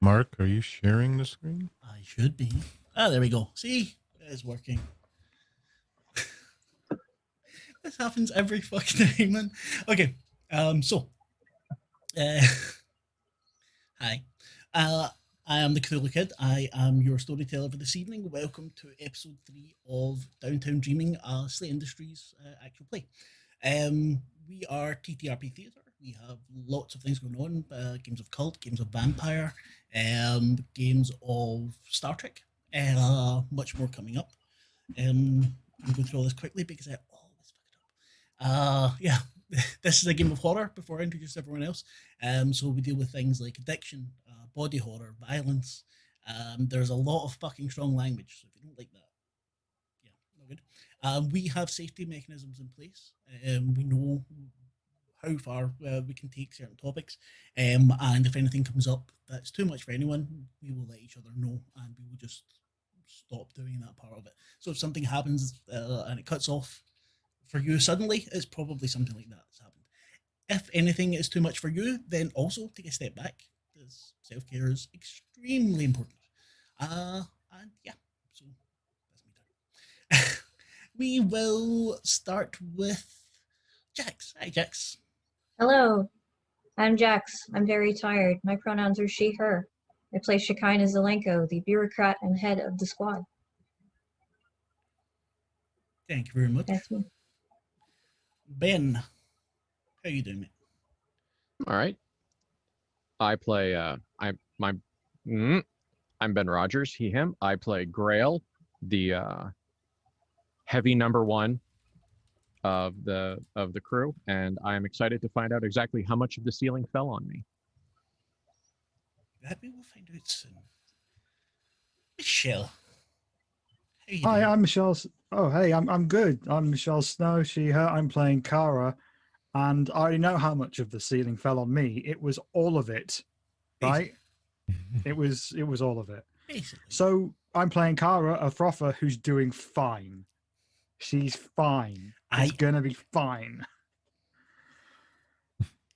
Mark, are you sharing the screen? I should be. Ah, there we go. See? It's working. This happens every fucking time, man. Okay. So, uh, hi. I am the Cthulhu Kid. I am your storyteller for this evening. Welcome to episode 3 of Downtown Dreaming, SLA Industries actual play. We are TTRP Theatre. We have lots of things going on, games of cult, games of vampire, games of Star Trek, much more coming up. I'm going through all this quickly because I always fuck it up. Yeah, this is a game of horror before I introduce everyone else. So we deal with things like addiction, body horror, violence. There's a lot of fucking strong language, so if you don't like that, yeah, no good. We have safety mechanisms in place. We know how far we can take certain topics, and if anything comes up that's too much for anyone, we will let each other know, and we will just stop doing that part of it. So if something happens and it cuts off for you suddenly, it's probably something like that's happened. If anything is too much for you, then also take a step back, because self-care is extremely important. And yeah, so that's me done. We will start with Jax. Hi, Jax. Hello, I'm Jax. I'm very tired. My pronouns are she, her. I play Shekinah Zelenko, the bureaucrat and head of the squad. Thank you very much. That's me. Ben, how you doing, mate? All right. I play. I'm Ben Rogers. He, him. I play Grail, the heavy number one of the crew, and I am excited to find out exactly how much of the ceiling fell on me. That we will find out soon. Michelle. Hi, I'm Michelle. Oh, hey, I'm good. I'm Michelle Snow. She, her. I'm playing Kara, and I already know how much of the ceiling fell on me. It was all of it, right? it was all of it. Basically. So I'm playing Kara, a frother who's doing fine. She's fine. It's gonna be fine.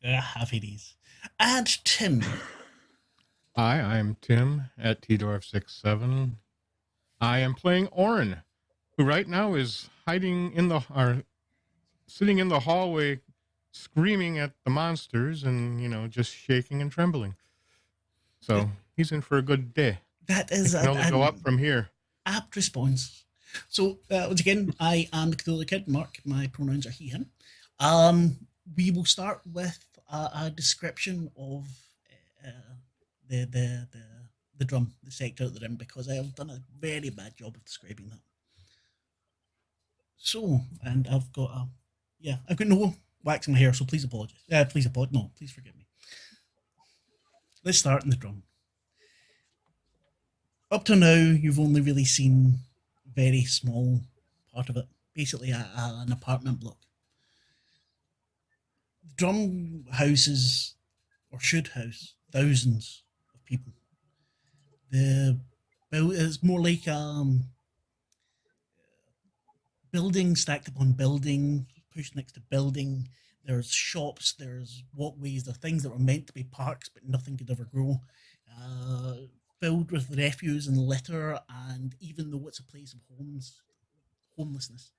Happy days. And Tim. Hi, I'm Tim at Tdorf67. I am playing Orin, who right now is hiding in sitting in the hallway, screaming at the monsters and, just shaking and trembling. So he's in for a good day. That is can only go up from here. Apt response. So once again, I am the Cthulhu Kid. Mark, my pronouns are he, him. We will start with a description of the drum, the sector that they're in, because I have done a very bad job of describing that. So, and I've got no wax in my hair, so please apologize. Please forgive me. Let's start in the drum. Up to now, you've only really seen a very small part of it, basically an apartment block. The drum houses, or should house, thousands of people. It's more like building stacked upon building, pushed next to building. There's shops, there's walkways, there are things that were meant to be parks, but nothing could ever grow. Filled with refuse and litter, and even though it's a place of homelessness,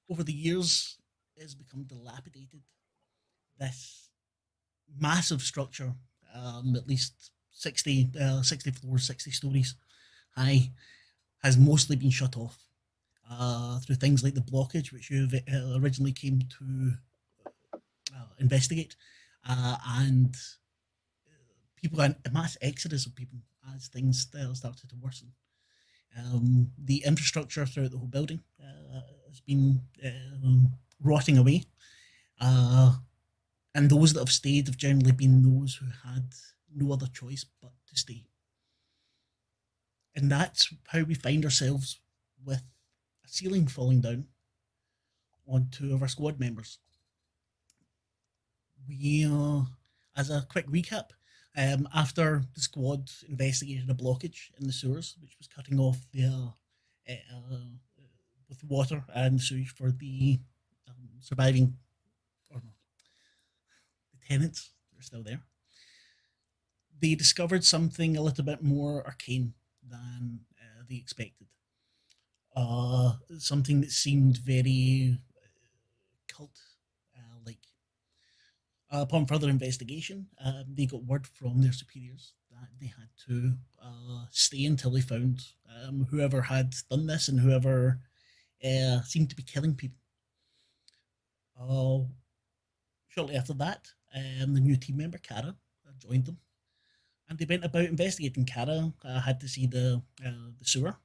over the years it has become dilapidated. This massive structure, at least 60 floors, 60 stories high, has mostly been shut off through things like the blockage, which you originally came to investigate, and people, a mass exodus of people as things started to worsen. The infrastructure throughout the whole building has been rotting away, and those that have stayed have generally been those who had no other choice but to stay. And that's how we find ourselves with a ceiling falling down on 2 of our squad members. We, as a quick recap, after the squad investigated a blockage in the sewers, which was cutting off the with water and sewage for the surviving, or not, the tenants that are still there, they discovered something a little bit more arcane than they expected. Something that seemed very cult like. Upon further investigation, they got word from their superiors that they had to stay until they found whoever had done this and whoever seemed to be killing people. Shortly after that, the new team member, Kara, joined them, and they went about investigating. Kara had to see the sewer,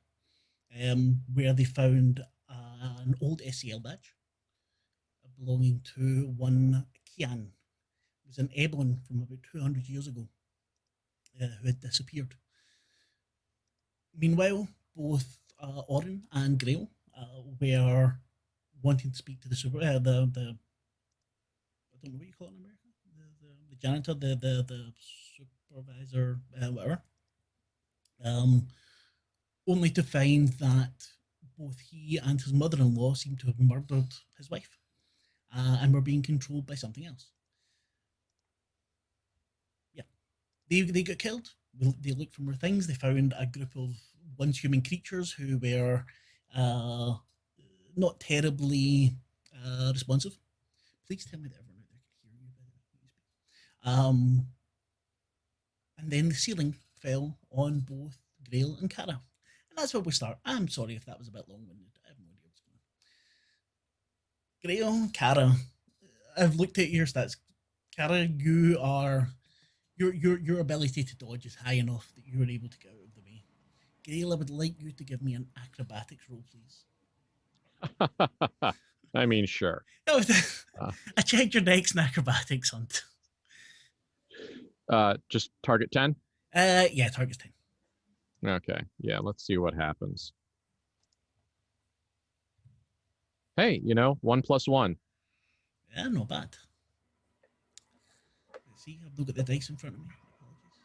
where they found an old SEL badge belonging to one Kian. It was an Eblin from about 200 years ago who had disappeared. Meanwhile, both Orin and Grail were wanting to speak to the the I don't know what you call it in America, the janitor, the supervisor, whatever. Only to find that both he and his mother-in-law seemed to have murdered his wife and were being controlled by something else. Yeah, they got killed. They looked for more things. They found a group of once human creatures who were not terribly responsive. Please tell me that everyone out there can hear you. By the way, and then the ceiling fell on both Grail and Kara. And that's where we start. I'm sorry if that was a bit long-winded. I have no idea what's going on. Grail, Kara, I've looked at your stats. Kara, you are your ability to dodge is high enough that you are able to get out of the way. Grail, I would like you to give me an acrobatics roll, please. I mean, sure. Oh, I checked your dex and acrobatics hunt. Just target 10? Yeah, target's 10. Okay, yeah, let's see what happens. Hey, 1 + 1. Yeah, not bad. Let's see, I've not got the dice in front of me. Apologies.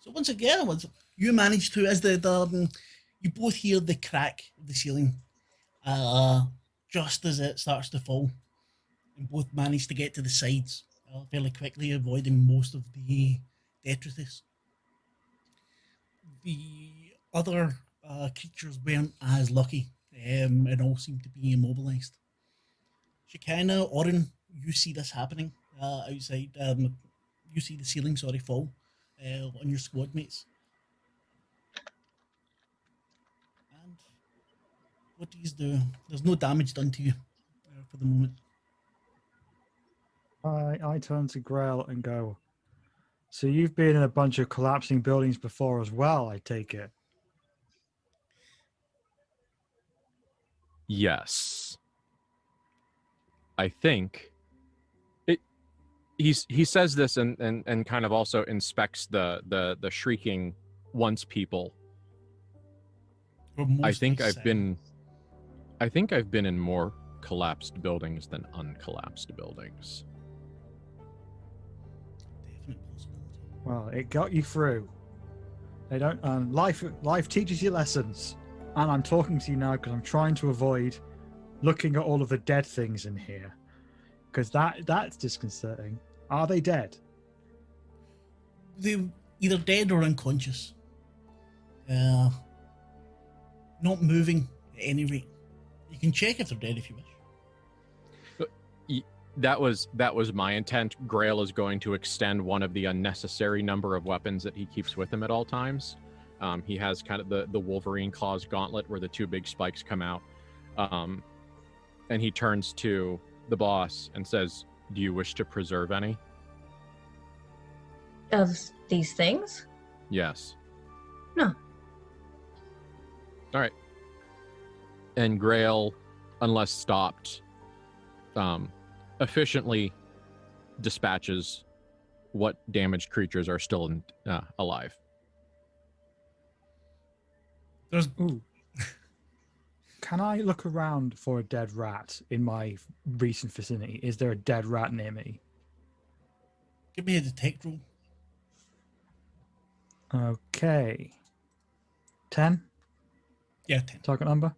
So once again, you manage to, as you both hear the crack of the ceiling, just as it starts to fall, and both manage to get to the sides fairly quickly, avoiding most of the detritus. The other creatures weren't as lucky, and all seem to be immobilized. Shekinah, Orin, you see this happening outside. You see the ceiling, fall on your squad mates. And what do you do? There's no damage done to you for the moment. I turn to Grail and go, so you've been in a bunch of collapsing buildings before as well, I take it? Yes. I think he says this and kind of also inspects the shrieking once people. I think I've been in more collapsed buildings than uncollapsed buildings. Definite possibility. Well, it got you through. They don't. Life teaches you lessons, and I'm talking to you now because I'm trying to avoid looking at all of the dead things in here, because that's disconcerting. Are they dead? They're either dead or unconscious. Not moving at any rate. You can check if they're dead if you wish. That was my intent. Grail is going to extend one of the unnecessary number of weapons that he keeps with him at all times. He has kind of the Wolverine claws gauntlet where the two big spikes come out. And he turns to the boss and says, "Do you wish to preserve any?" Of these things? Yes. No. All right. And Grail, unless stopped, efficiently dispatches what damaged creatures are still alive. There's Can I look around for a dead rat in my recent vicinity? Is there a dead rat near me? Give me a detect roll. Okay. 10? Yeah, 10. Target number?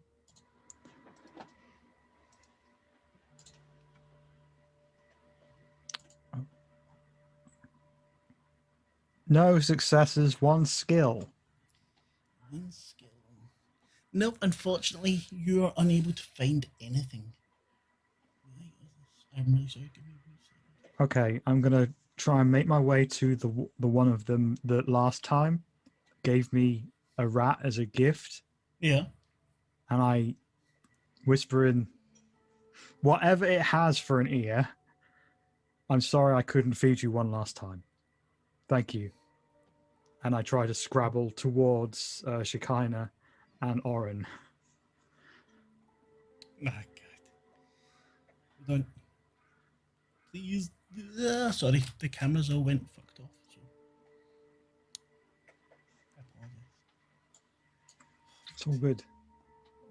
No successes, 1 skill. 1 skill. Nope, unfortunately, you are unable to find anything. I'm really sorry. Give me a wee second. Okay, I'm gonna try and make my way to the one of them that last time gave me a rat as a gift, Yeah. and I whisper in, whatever it has for an ear, I'm sorry I couldn't feed you one last time. Thank you. And I try to scrabble towards Shekinah and Oren. Ah, God. Don't. Please. Sorry, the cameras all went fucked off. So. I apologize. It's all good.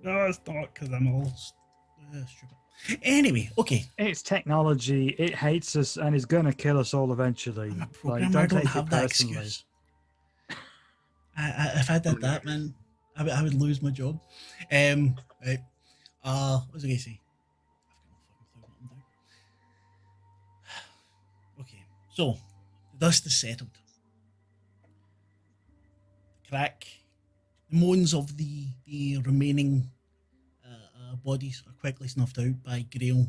No, it's not because I'm all stupid. Anyway, okay. It's technology. It hates us and is going to kill us all eventually. I'm a Like, programmer. I don't take have it that personally. excuse. If I did that, man, I would lose my job. Right. What was I going to say? I've got no fucking clue what I'm doing. Okay, so the dust is settled. Crack. The moans of the remaining bodies are quickly snuffed out by Grail,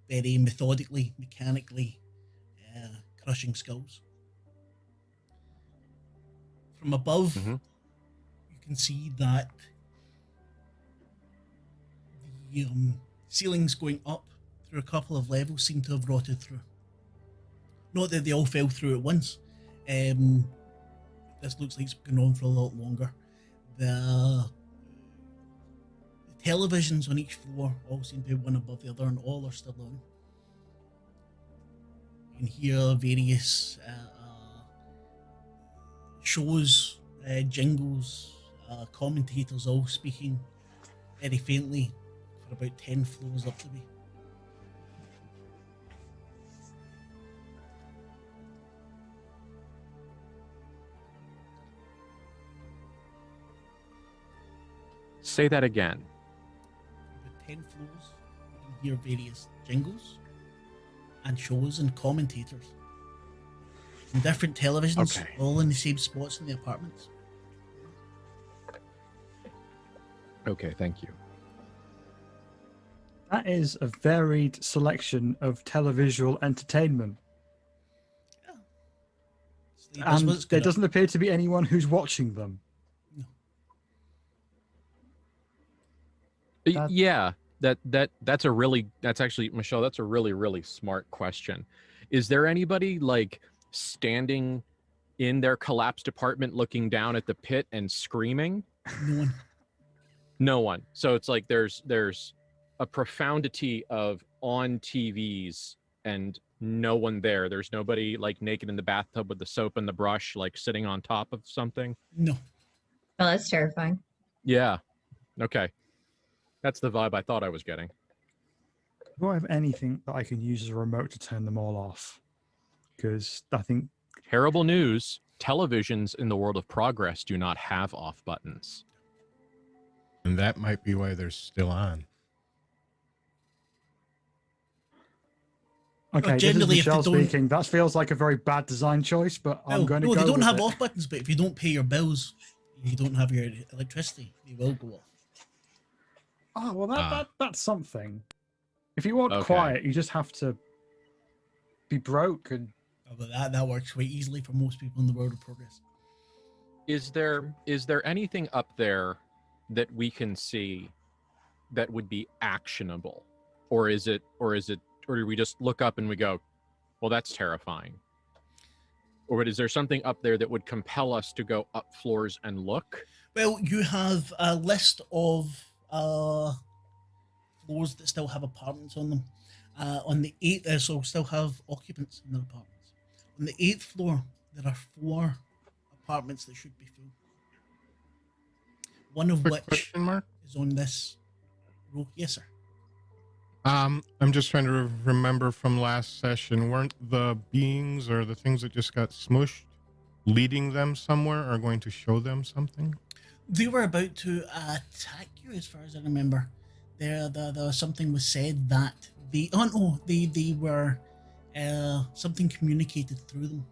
very methodically, mechanically crushing skulls. From above, you can see that the ceilings going up through a couple of levels seem to have rotted through. Not that they all fell through at once. This looks like it's been on for a lot longer. The televisions on each floor all seem to be one above the other, and all are still on. You can hear various shows, jingles, commentators all speaking very faintly for about 10 floors up the way. Say that again. About 10 floors, you can hear various jingles and shows and commentators from different televisions, Okay. all in the same spots in the apartments. Okay, thank you. That is a varied selection of televisual entertainment. Yeah. So that's And what's there good. doesn't appear to be anyone who's watching them. That- Yeah, that's actually, Michelle, that's a really smart question. Is there anybody like standing in their collapsed apartment looking down at the pit and screaming? No one. No one. So it's like there's a profundity of on TVs and no one there. There's nobody like naked in the bathtub with the soap and the brush, like sitting on top of something. No. Oh, that's terrifying. Yeah. Okay. That's the vibe I thought I was getting. Do I have anything that I can use as a remote to turn them all off? Because I think Terrible news. Televisions in the world of progress do not have off buttons. And that might be why they're still on. okay, this is generally, if they Michelle don't- speaking. That feels like a very bad design choice, but I'm going to no, go they don't with have it. off buttons, but if you don't pay your bills, you don't have your electricity, they will go off. Oh, well, that's something. If you want Okay. quiet, you just have to be broke and Oh, but that works quite easily for most people in the world of progress. Is there anything up there that we can see that would be actionable? Or do we just look up and we go, well, that's terrifying? Or is there something up there that would compel us to go up floors and look? Well, you have a list of floors that still have apartments on them. On the 8th, so still have occupants in their apartments. On the 8th floor, there are 4 apartments that should be full. One of Quick which question mark. is on this row. Yes, sir. I'm just trying to remember from last session. Weren't the beings or the things that just got smushed leading them somewhere or going to show them something? They were about to attack you, as far as I remember. There was something was said that they were something communicated through them.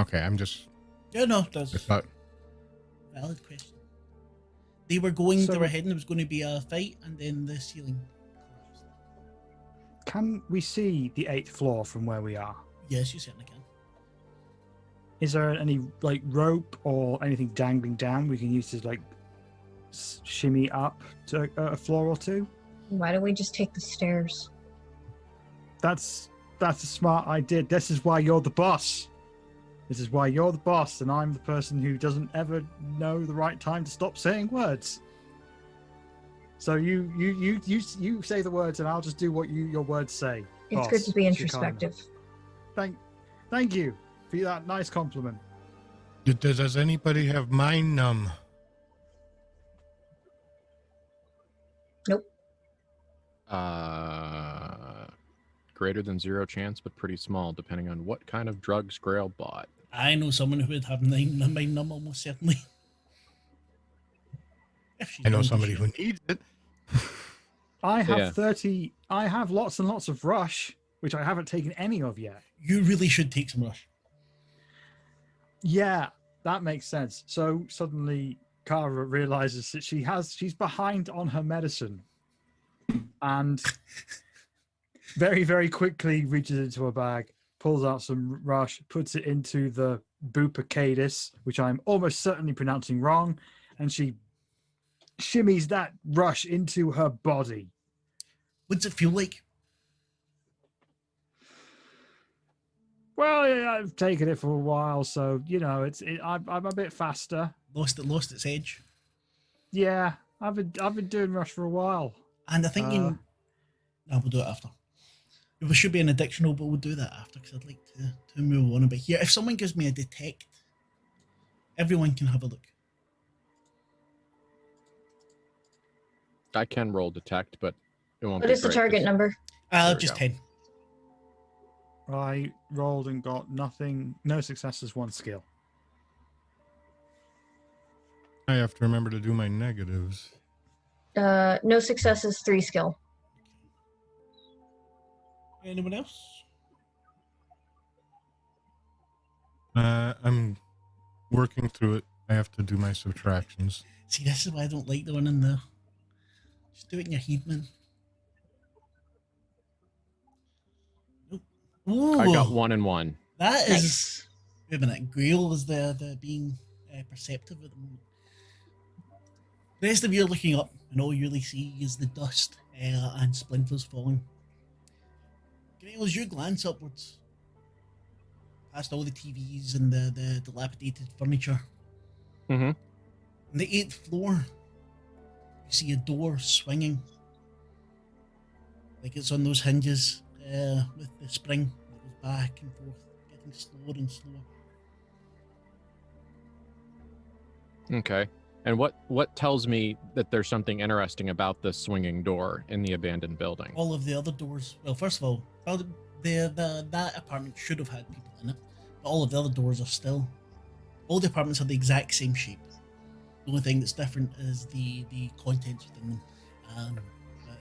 Okay, I'm just. Yeah, no, I that's thought. valid question. They were heading, there was going to be a fight, and then the ceiling collapsed. Can we see the 8th floor from where we are? Yes, you certainly can. Is there any like rope or anything dangling down we can use to like shimmy up to a floor or two? Why don't we just take the stairs? That's a smart idea. This is why you're the boss. This is why you're the boss, and I'm the person who doesn't ever know the right time to stop saying words. So you say the words, and I'll just do what your words say. It's boss, good to be Shekinah. introspective. Thank you for that nice compliment. Does anybody have mind numb? Nope. Greater than 0 chance, but pretty small, depending on what kind of drugs Grail bought. I know someone who would have mind numb almost certainly. I know somebody who needs it. I have Yeah. 30. I have lots and lots of rush, which I haven't taken any of yet. You really should take some rush. Yeah, that makes sense. So suddenly Kara realizes that she's behind on her medicine and very, very quickly reaches into her bag, pulls out some rush, puts it into the Bupacadis, which I'm almost certainly pronouncing wrong, and she shimmies that rush into her body. What's it feel like? Well, yeah, I've taken it for a while, so I'm a bit faster. Lost its edge. Yeah, I've been doing rush for a while. And I think no, we'll do it after. We should be an addictional, but we'll do that after because I'd like to move on a bit here. If someone gives me a detect, everyone can have a look. I can roll detect, but it won't. What be is the great, target 'cause- number? There we Just go. 10. I rolled and got nothing, no successes, 1 skill. I have to remember to do my negatives. No successes, 3 skill. Anyone else? I'm working through it. I have to do my subtractions. See, this is why I don't like the one in there. Just do it in your head, man. Nope. Ooh, I got 1 and 1. That is. Nice. Wait a minute. Grail is the being perceptive at the moment. The rest of you are looking up, and all you really see is the dust and splinters falling. Grail, as you glance upwards, past all the TVs and the dilapidated furniture, Mm-hmm. on the 8th floor, you see a door swinging. Like it's on those hinges with the spring that goes back and forth, getting slower and slower. Okay. And what tells me that there's something interesting about this swinging door in the abandoned building? All of the other doors, well, first of all, that apartment should have had people in it, but all of the other doors are still. All the apartments have the exact same shape. The only thing that's different is the contents within them. But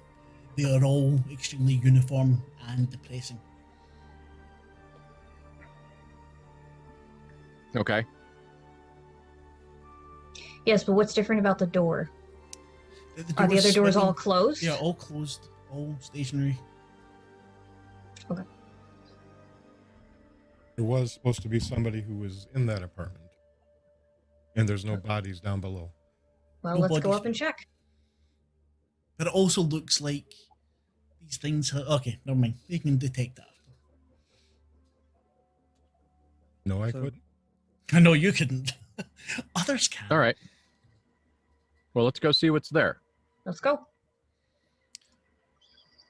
they are all extremely uniform and depressing. Okay. Yes, but what's different about the door? The Are the other doors swinging- all closed? Yeah, all closed, all stationary. There was supposed to be somebody who was in that apartment. And there's no bodies down below. Well, No let's go bodies. up and check. But it also looks like these things. Okay, never mind. You can detect that. No, I So- couldn't. I know you couldn't. Others can. All right. Well, let's go see what's there. Let's go.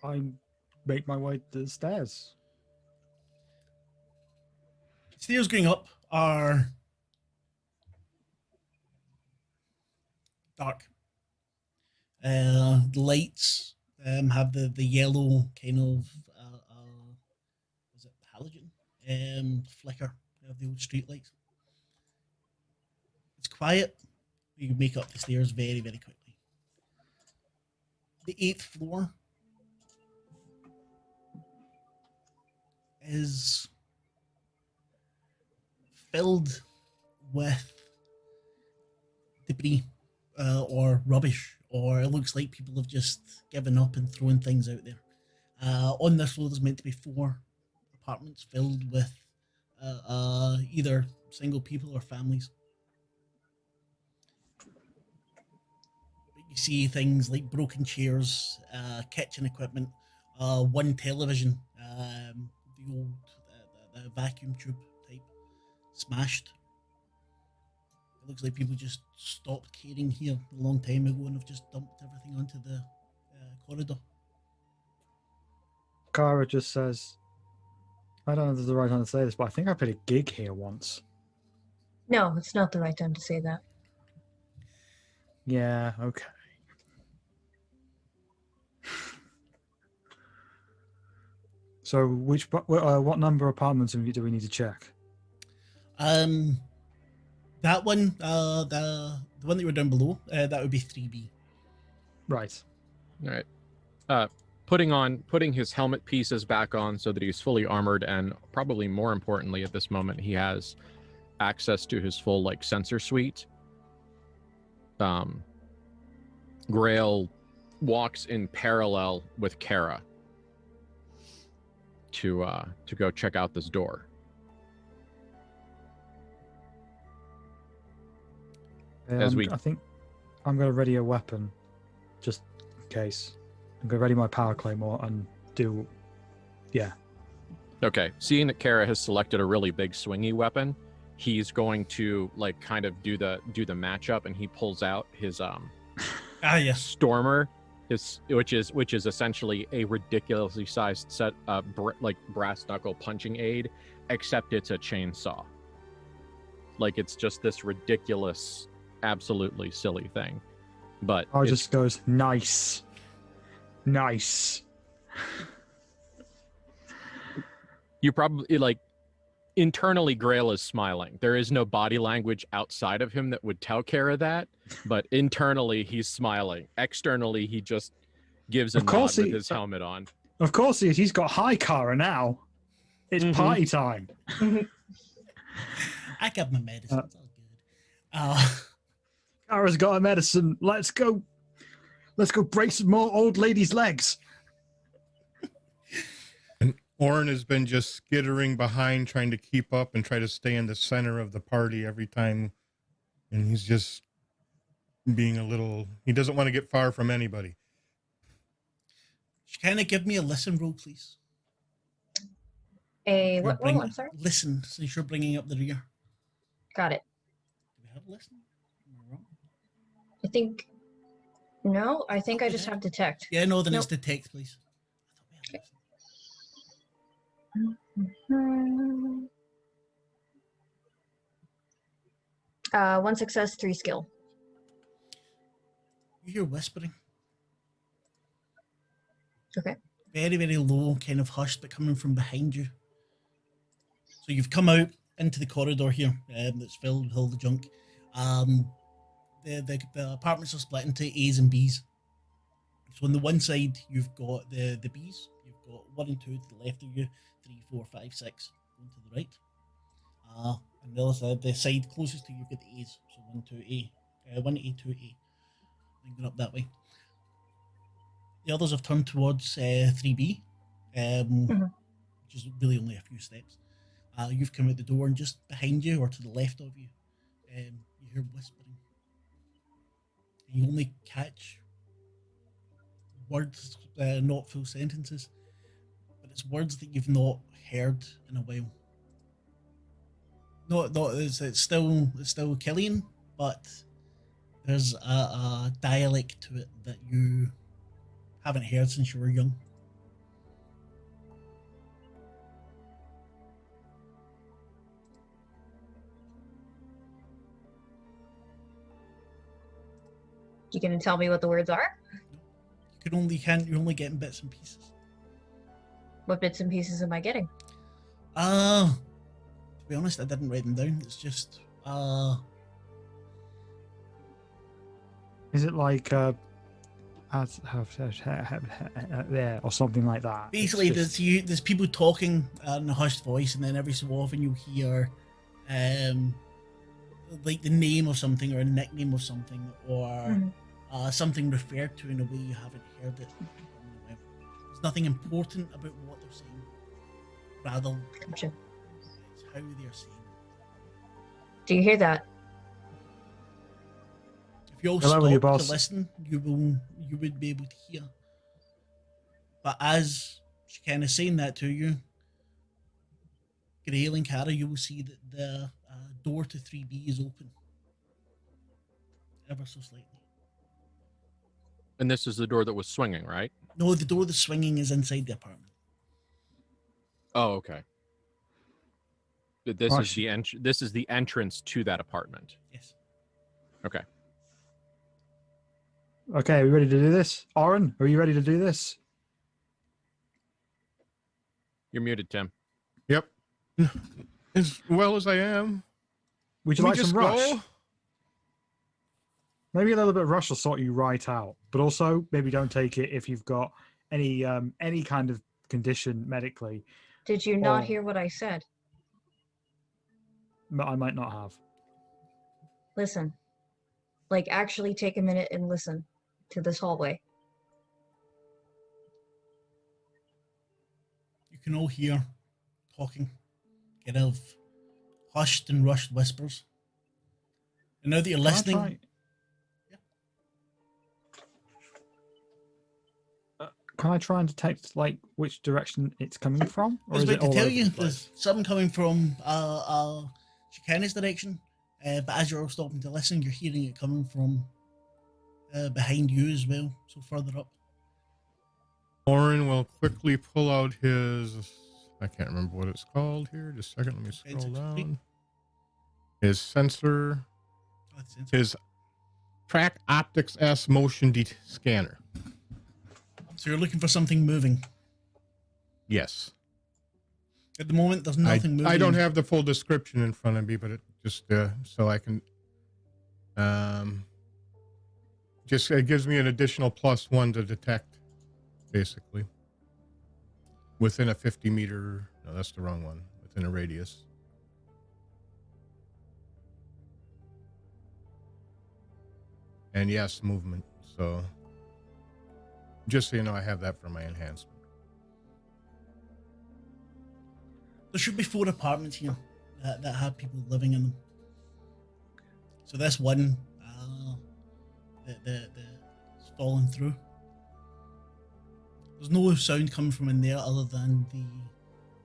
I make my way to the stairs. Stairs going up are dark. The lights have the yellow kind of was it halogen flicker of the old street lights. It's quiet. You can make up the stairs very, very quickly. The 8th floor is filled with debris or rubbish, or it looks like people have just given up and thrown things out there. On this floor, there's meant to be 4 apartments filled with either single people or families. You see things like broken chairs, kitchen equipment, 1 television, the old the vacuum tube type, smashed. It looks like people just stopped caring here a long time ago and have just dumped everything onto the corridor. Kara just says, I don't know if this is the right time to say this, but I think I played a gig here once. No, it's not the right time to say that. Yeah, okay. So, what number of apartments do we need to check? That one, the one that you were down below, that would be 3B. Right. All right. Putting his helmet pieces back on so that he's fully armored, and probably more importantly at this moment, he has access to his full sensor suite. Grail walks in parallel with Kara to go check out this door. I think I'm going to ready a weapon, just in case. I'm going to ready my power claymore and do, yeah. Okay, seeing that Kara has selected a really big swingy weapon, he's going to kind of do the matchup, and he pulls out his Yes, Stormer, which is essentially a ridiculously sized set brass knuckle punching aid, except it's a chainsaw. It's just this ridiculous, absolutely silly thing. But just goes, nice. You probably internally Grail is smiling. There is no body language outside of him that would tell Kara that, but internally he's smiling. Externally he just gives a nod with his helmet on. Of course he's got high Kara now. It's party time. I got my medicine. It's all good. Kara's got her medicine. Let's go break some more old ladies' legs. And Orin has been just skittering behind, trying to keep up and try to stay in the center of the party every time. And he's just being he doesn't want to get far from anybody. Kind of give me a listen roll, please. What roll? I'm sorry. Listen, since you're bringing up the rear. Got it. Do we have listen? Am I wrong? I think. No, I think I just have detect. Yeah, no, then it's detect, please. I thought we had listen. 1 success, 3 skill. You hear whispering. Okay. Very, very low, kind of hushed, but coming from behind you. So you've come out into the corridor here that's filled with all the junk. The apartments are split into A's and B's. So on the one side, you've got the B's. You've got 1 and 2 to the left of you, 3, 4, 5, 6 going to the right. And the other side, the side closest to you, you've got the A's. So 1, 2A, 1A, 2A. And going up that way. The others have turned towards 3B, which is really only a few steps. You've come out the door, and just behind you or to the left of you, you hear whispering. And you only catch words, not full sentences, but it's words that you've not heard in a while. It's still Killian, but there's a dialect to it that you haven't heard since you were young. You gonna tell me what the words are? You're only getting bits and pieces. What bits and pieces am I getting? To be honest, I didn't write them down. It's just Is it like there or something like that? Basically, there's people talking in a hushed voice, and then every so often you'll hear like the name of something or a nickname of something or Mhm. something referred to in a way you haven't heard it. There's nothing important about what they're saying. Rather, Gotcha. it's how they're saying it. Do you hear that? If you all Hello, your stop to boss. listen, you would be able to hear. But as she kind of saying that to you, Grail and Cara, you will see that the door to 3B is open, ever so slightly. And this is the door that was swinging, right? No, the door that's swinging is inside the apartment. Oh, okay. This Oh, is this is the entrance to that apartment. Yes. Okay. Okay, are we ready to do this? Oren, are you ready to do this? You're muted, Tim. Yep. As well as I am. Would you Can we like just some rush? go? Maybe a little bit of rush will sort you right out, but also maybe don't take it if you've got any kind of condition medically. Did you not Oh. hear what I said? But I might not have. Listen. Like, actually take a minute and listen to this hallway. You can all hear talking, kind of hushed and rushed whispers. And now that you're listening, Can I try and detect like which direction it's coming from, I was is it about to all tell over you, the place? there's something coming from Chicane's direction, but as you're all stopping to listen, you're hearing it coming from behind you as well, so further up. Oren will quickly pull out his, I can't remember what it's called here. Just a second, let me scroll down. His sensor, his Track Optics S motion scanner. So you're looking for something moving. Yes. At the moment, there's nothing moving. I don't have the full description in front of me, but it just so I can just it gives me an additional +1 to detect, basically, within a 50-meter. No, that's the wrong one. Within a radius. And yes, movement. So just so you know, I have that for my enhancement. There should be 4 apartments here that have people living in them. So this one, that's falling through. There's no sound coming from in there other than the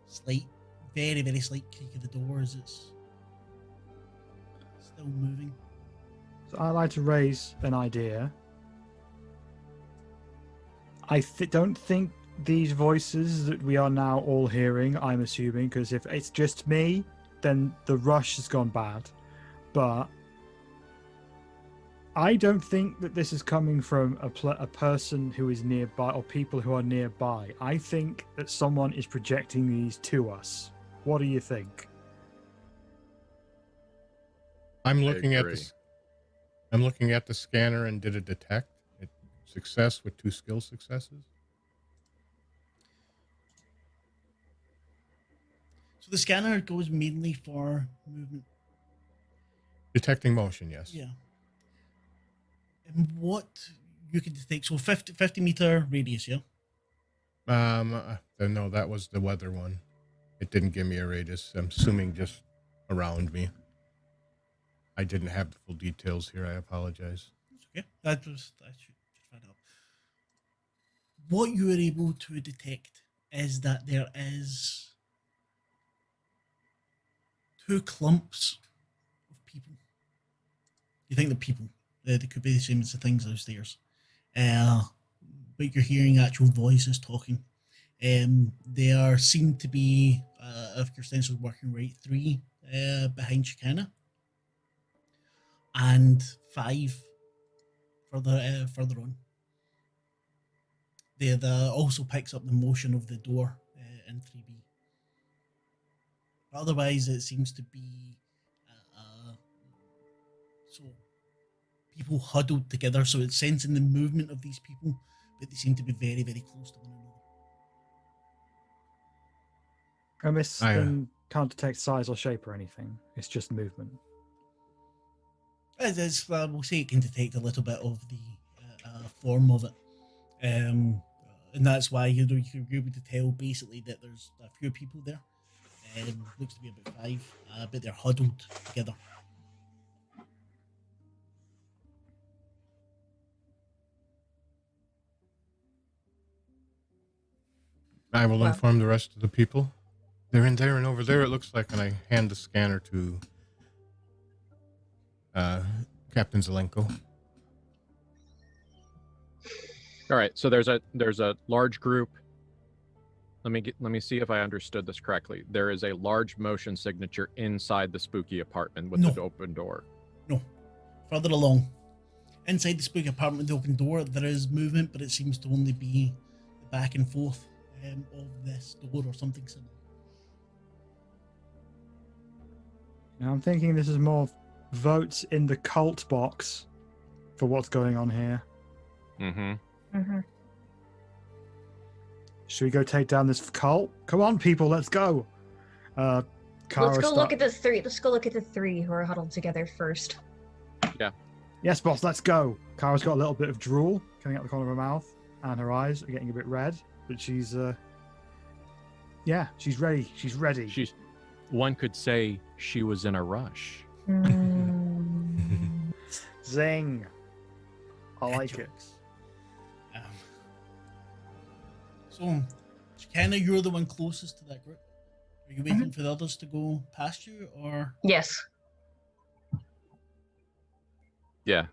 slight, very, very slight creak of the door as it's still moving. So I'd like to raise an idea. I don't think these voices that we are now all hearing, I'm assuming, because if it's just me, then the rush has gone bad. But I don't think that this is coming from a person who is nearby or people who are nearby. I think that someone is projecting these to us. What do you think? I'm looking at this. I'm looking at the scanner, and did it detect it? Success with 2 skill successes. So the scanner goes mainly for movement. Detecting motion, yes. Yeah. And what you can detect, so 50 meter radius, yeah? No, that was the weather one. It didn't give me a radius. I'm assuming just around me. I didn't have the full details here. I apologize. It's okay. That should find out. What you are able to detect is that there is 2 clumps of people. You think they're people. They could be the same as the things downstairs. But you're hearing actual voices talking. There seem to be, if your sensor's working right, 3 behind Chicana. And 5 further on. That also picks up the motion of the door in 3B. But otherwise, it seems to be so people huddled together. So it's sensing the movement of these people, but they seem to be very, very close to one another. Amiss, then can't detect size or shape or anything. It's just movement. It is, we'll say it can detect a little bit of the form of it. And that's why you can be able to tell basically that there's a few people there. Looks to be about 5, but they're huddled together. I will Wow. inform the rest of the people. They're in there and over there, it looks like, and I hand the scanner to Captain Zelenko. All right, so there's a large group. Let me see if I understood this correctly. There is a large motion signature inside the spooky apartment with the open door. No, further along. Inside the spooky apartment with the open door, there is movement, but it seems to only be the back and forth of this door or something similar. Now I'm thinking this is more votes in the cult box for what's going on here. Mm-hmm. Mm-hmm. Should we go take down this cult? Come on, people, let's go. Let's go look at the 3. Let's go look at the 3 who are huddled together first. Yes, boss, let's go. Kara's got a little bit of drool coming out the corner of her mouth, and her eyes are getting a bit red, but she's she's ready. She's ready. One could say she was in a rush. Zing. I like it. So, Shekinah, you're the one closest to that group. Are you waiting for the others to go past you, or? Yes. Yeah,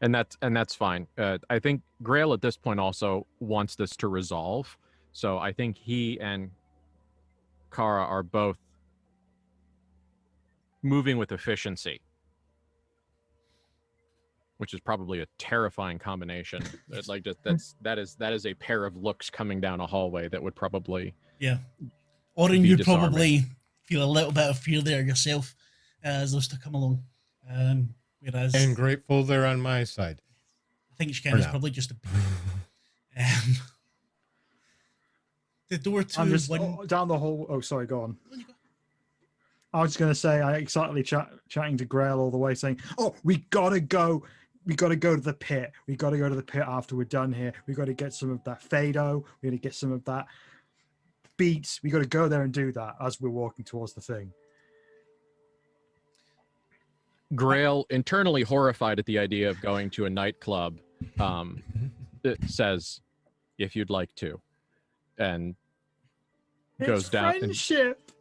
and that's fine. I think Grail at this point also wants this to resolve, so I think he and Kara are both moving with efficiency, which is probably a terrifying combination. That is a pair of looks coming down a hallway that would probably Orin, be you'd disarming. probably feel a little bit of fear there yourself as those to come along. Whereas And grateful they're on my side. I think Shekinah's now. probably just a the door to I'm just one. down the hall. Oh, sorry, go on. I was just going to say, I excitedly chatting to Grail all the way, saying, "Oh, we gotta go. We gotta go to the pit. We gotta go to the pit after we're done here. We gotta get some of that Fado. We gotta get some of that beats. We gotta go there and do that as we're walking towards the thing." Grail, internally horrified at the idea of going to a nightclub, it says, "If you'd like to," and goes It's down. friendship.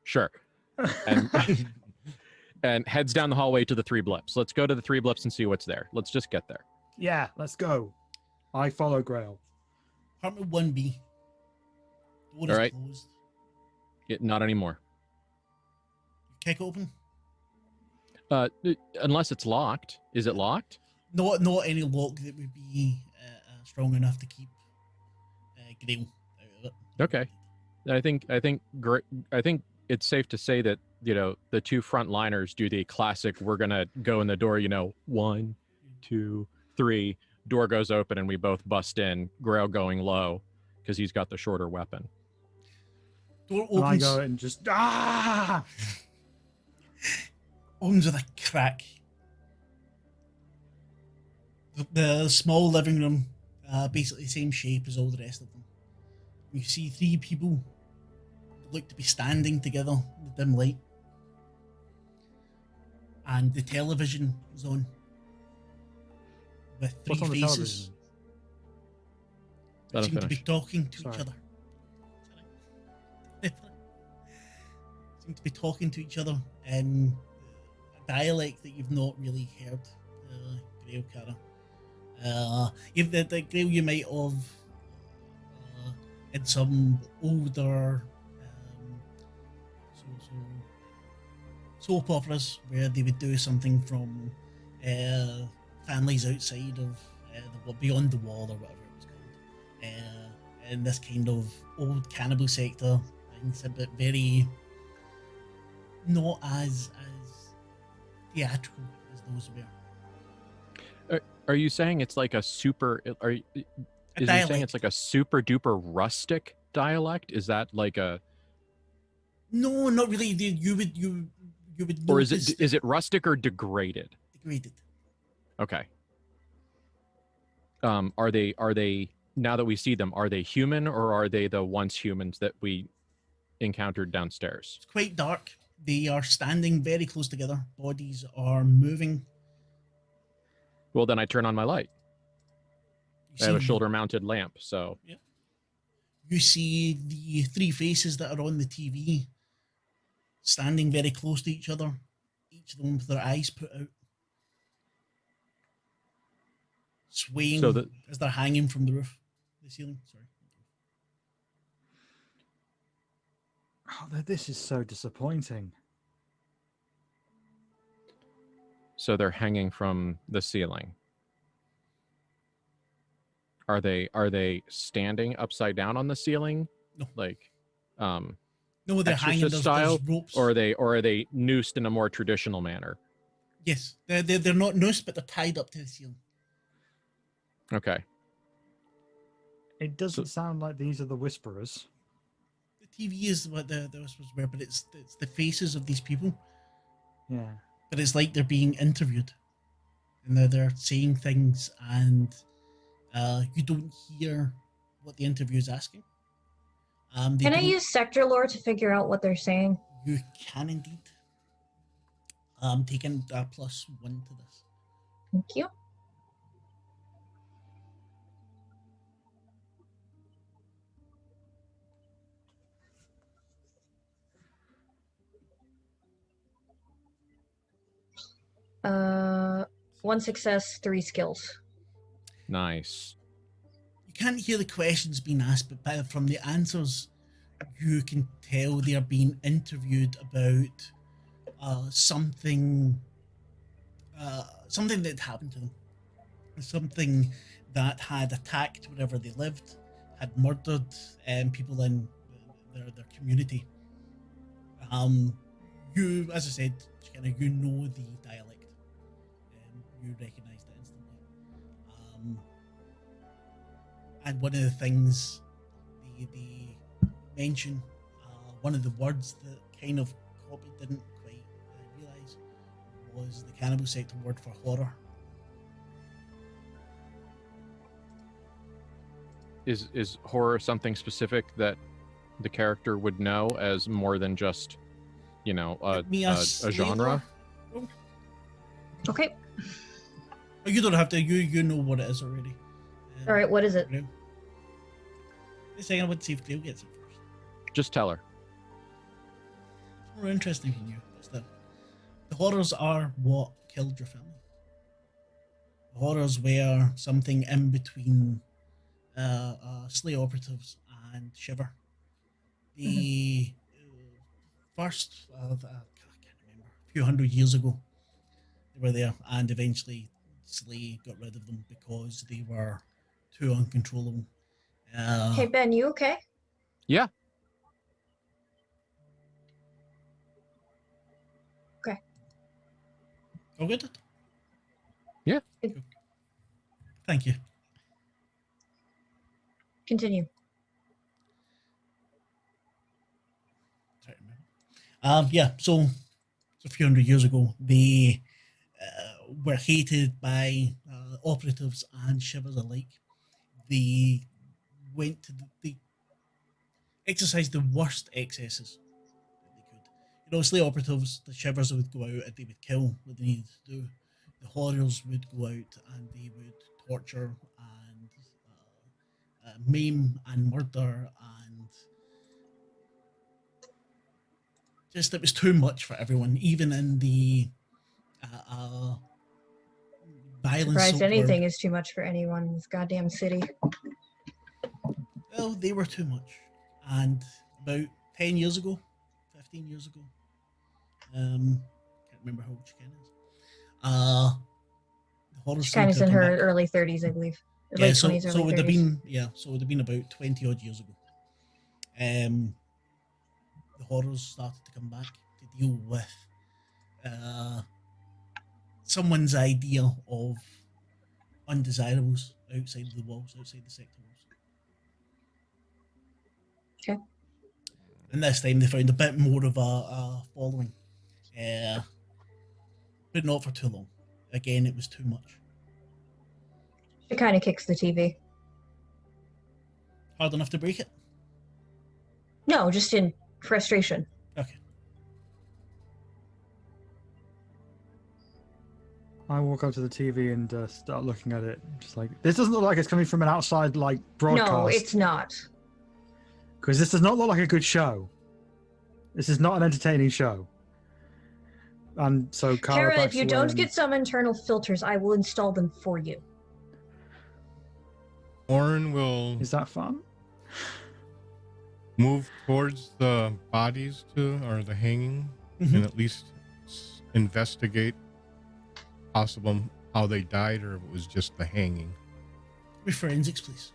Sure. And, and heads down the hallway to the 3 blips. Let's go to the 3 blips and see what's there. Let's just get there. Yeah, let's go. I follow Grail. Apartment 1B. Door is All right. closed. Not anymore. Kick open. Unless it's locked. Is it locked? Not any lock that would be strong enough to keep Grail out of it. Okay. I think it's safe to say that, the 2 frontliners do the classic, we're going to go in the door, 1, 2, 3, door goes open and we both bust in, Grail going low because he's got the shorter weapon. Door And I opens. go and just Opens with a crack. The small living room, basically the same shape as all the rest of them. You see 3 people that look to be standing together in the dim light. And the television is on. With 3 What's on the faces. television? They Let him seem to be finish. talking to Sorry. each other. Seem to be talking to each other in a dialect that you've not really heard, Grail, Cara. If the Grail you might have in some older soap operas where they would do something from families outside of beyond the wall or whatever it was called. In this kind of old cannibal sector, things a bit very not as theatrical as those were. Are you saying it's like a super, is he saying it's like a super duper rustic dialect? Is that like a, No, not really. You would Or is notice it rustic or degraded? degraded. Okay. Are they now that we see them, are they human or are they the once humans that we encountered downstairs? It's quite dark. They are standing very close together. Bodies are moving. Well, then I turn on my light. You I have a see- shoulder-mounted lamp, so You see the three faces that are on the TV standing very close to each other, each of them with their eyes put out, swaying So that- as they're hanging from the roof, the ceiling. Sorry. Oh, this is so disappointing. so they're hanging from the ceiling. Are they standing upside down on the ceiling? No. Like No, they're hanging. Exorcist style, There's ropes. or are they noosed in a more traditional manner? Yes, they're not noosed, but they're tied up to the ceiling. Okay. It doesn't sound like these are the Whisperers. The TV is what the whispers were, but it's the faces of these people. Yeah. But it's like they're being interviewed, and they're saying things, and you don't hear what the interview is asking. They Can I don't- use sector lore to figure out what they're saying? You can indeed. Taking a +1 to this. Thank you. One success, 3 skills. Nice. You can't hear the questions being asked, but from the answers, you can tell they are being interviewed about something that happened to them, something that had attacked wherever they lived, had murdered people in their community. You, as I said, you know the dialect, you recognise it instantly. And one of the things they mention, one of the words that kind of Copy didn't quite realise was the cannibal sector word for horror. Is horror something specific that the character would know as more than just, you know, a genre? Okay. Oh, you don't have to. You know what it is already. All right, what is it? Grail. The second, I would see if Grail gets it first. Just tell her. It's more interesting than you. It's that the horrors are what killed your family. The horrors were something in between SLA operatives and Shiver. The first, I can't remember, a few hundred years ago, they were there, and eventually SLA got rid of them because they were too uncontrollable. Hey, Ben, you okay? Yeah. Okay. All good? Yeah. Cool. Thank you. Continue. Try to remember. Yeah, so it's a few hundred years ago. They were hated by operatives and shivers alike. They went to they exercised the worst excesses that they could. You know, SLA operatives, the shivers would go out and they would kill what they needed to do. The horrors would go out and they would torture and maim and murder, and just it was too much for everyone, even in the violence. Surprised anything is too much for anyone in this goddamn city. Well, they were too much. And about 10 years ago, 15 years ago, can't remember how old Chicana is. The horror She's kind of in her early 30s, I believe. Late 20s, so it early would have 30s. been so it would have been about 20 odd years ago. The horrors started to come back to deal with someone's idea of undesirables outside the walls, outside the sector walls. Okay. And this time they found a bit more of a following. But not for too long. Again, it was too much. She kind of kicks the TV. Hard enough to break it? No, just in frustration. Okay. I walk up to the TV and start looking at it. Just like, this doesn't look like it's coming from an outside like broadcast. No, it's not. Because this does not look like a good show. This is not an entertaining show. And so Kara, Kara, if you don't get some internal filters, I will install them for you. Orin will Is that fun? move towards the bodies or the hanging, Mhm. and at least investigate possible how they died, or if it was just the hanging. With forensics, please.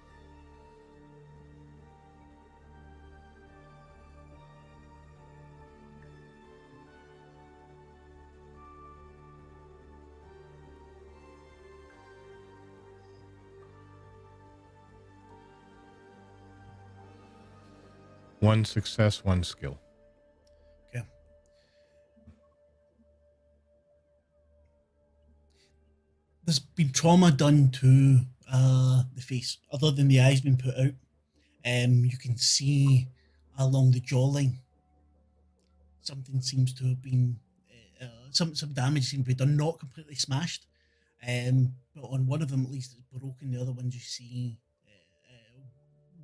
One success, one skill. Okay. There's been trauma done to the face, other than the eyes being put out. You can see along the jawline, something seems to have been, some damage seems to be done, not completely smashed. But on one of them, at least, it's broken. The other ones, you see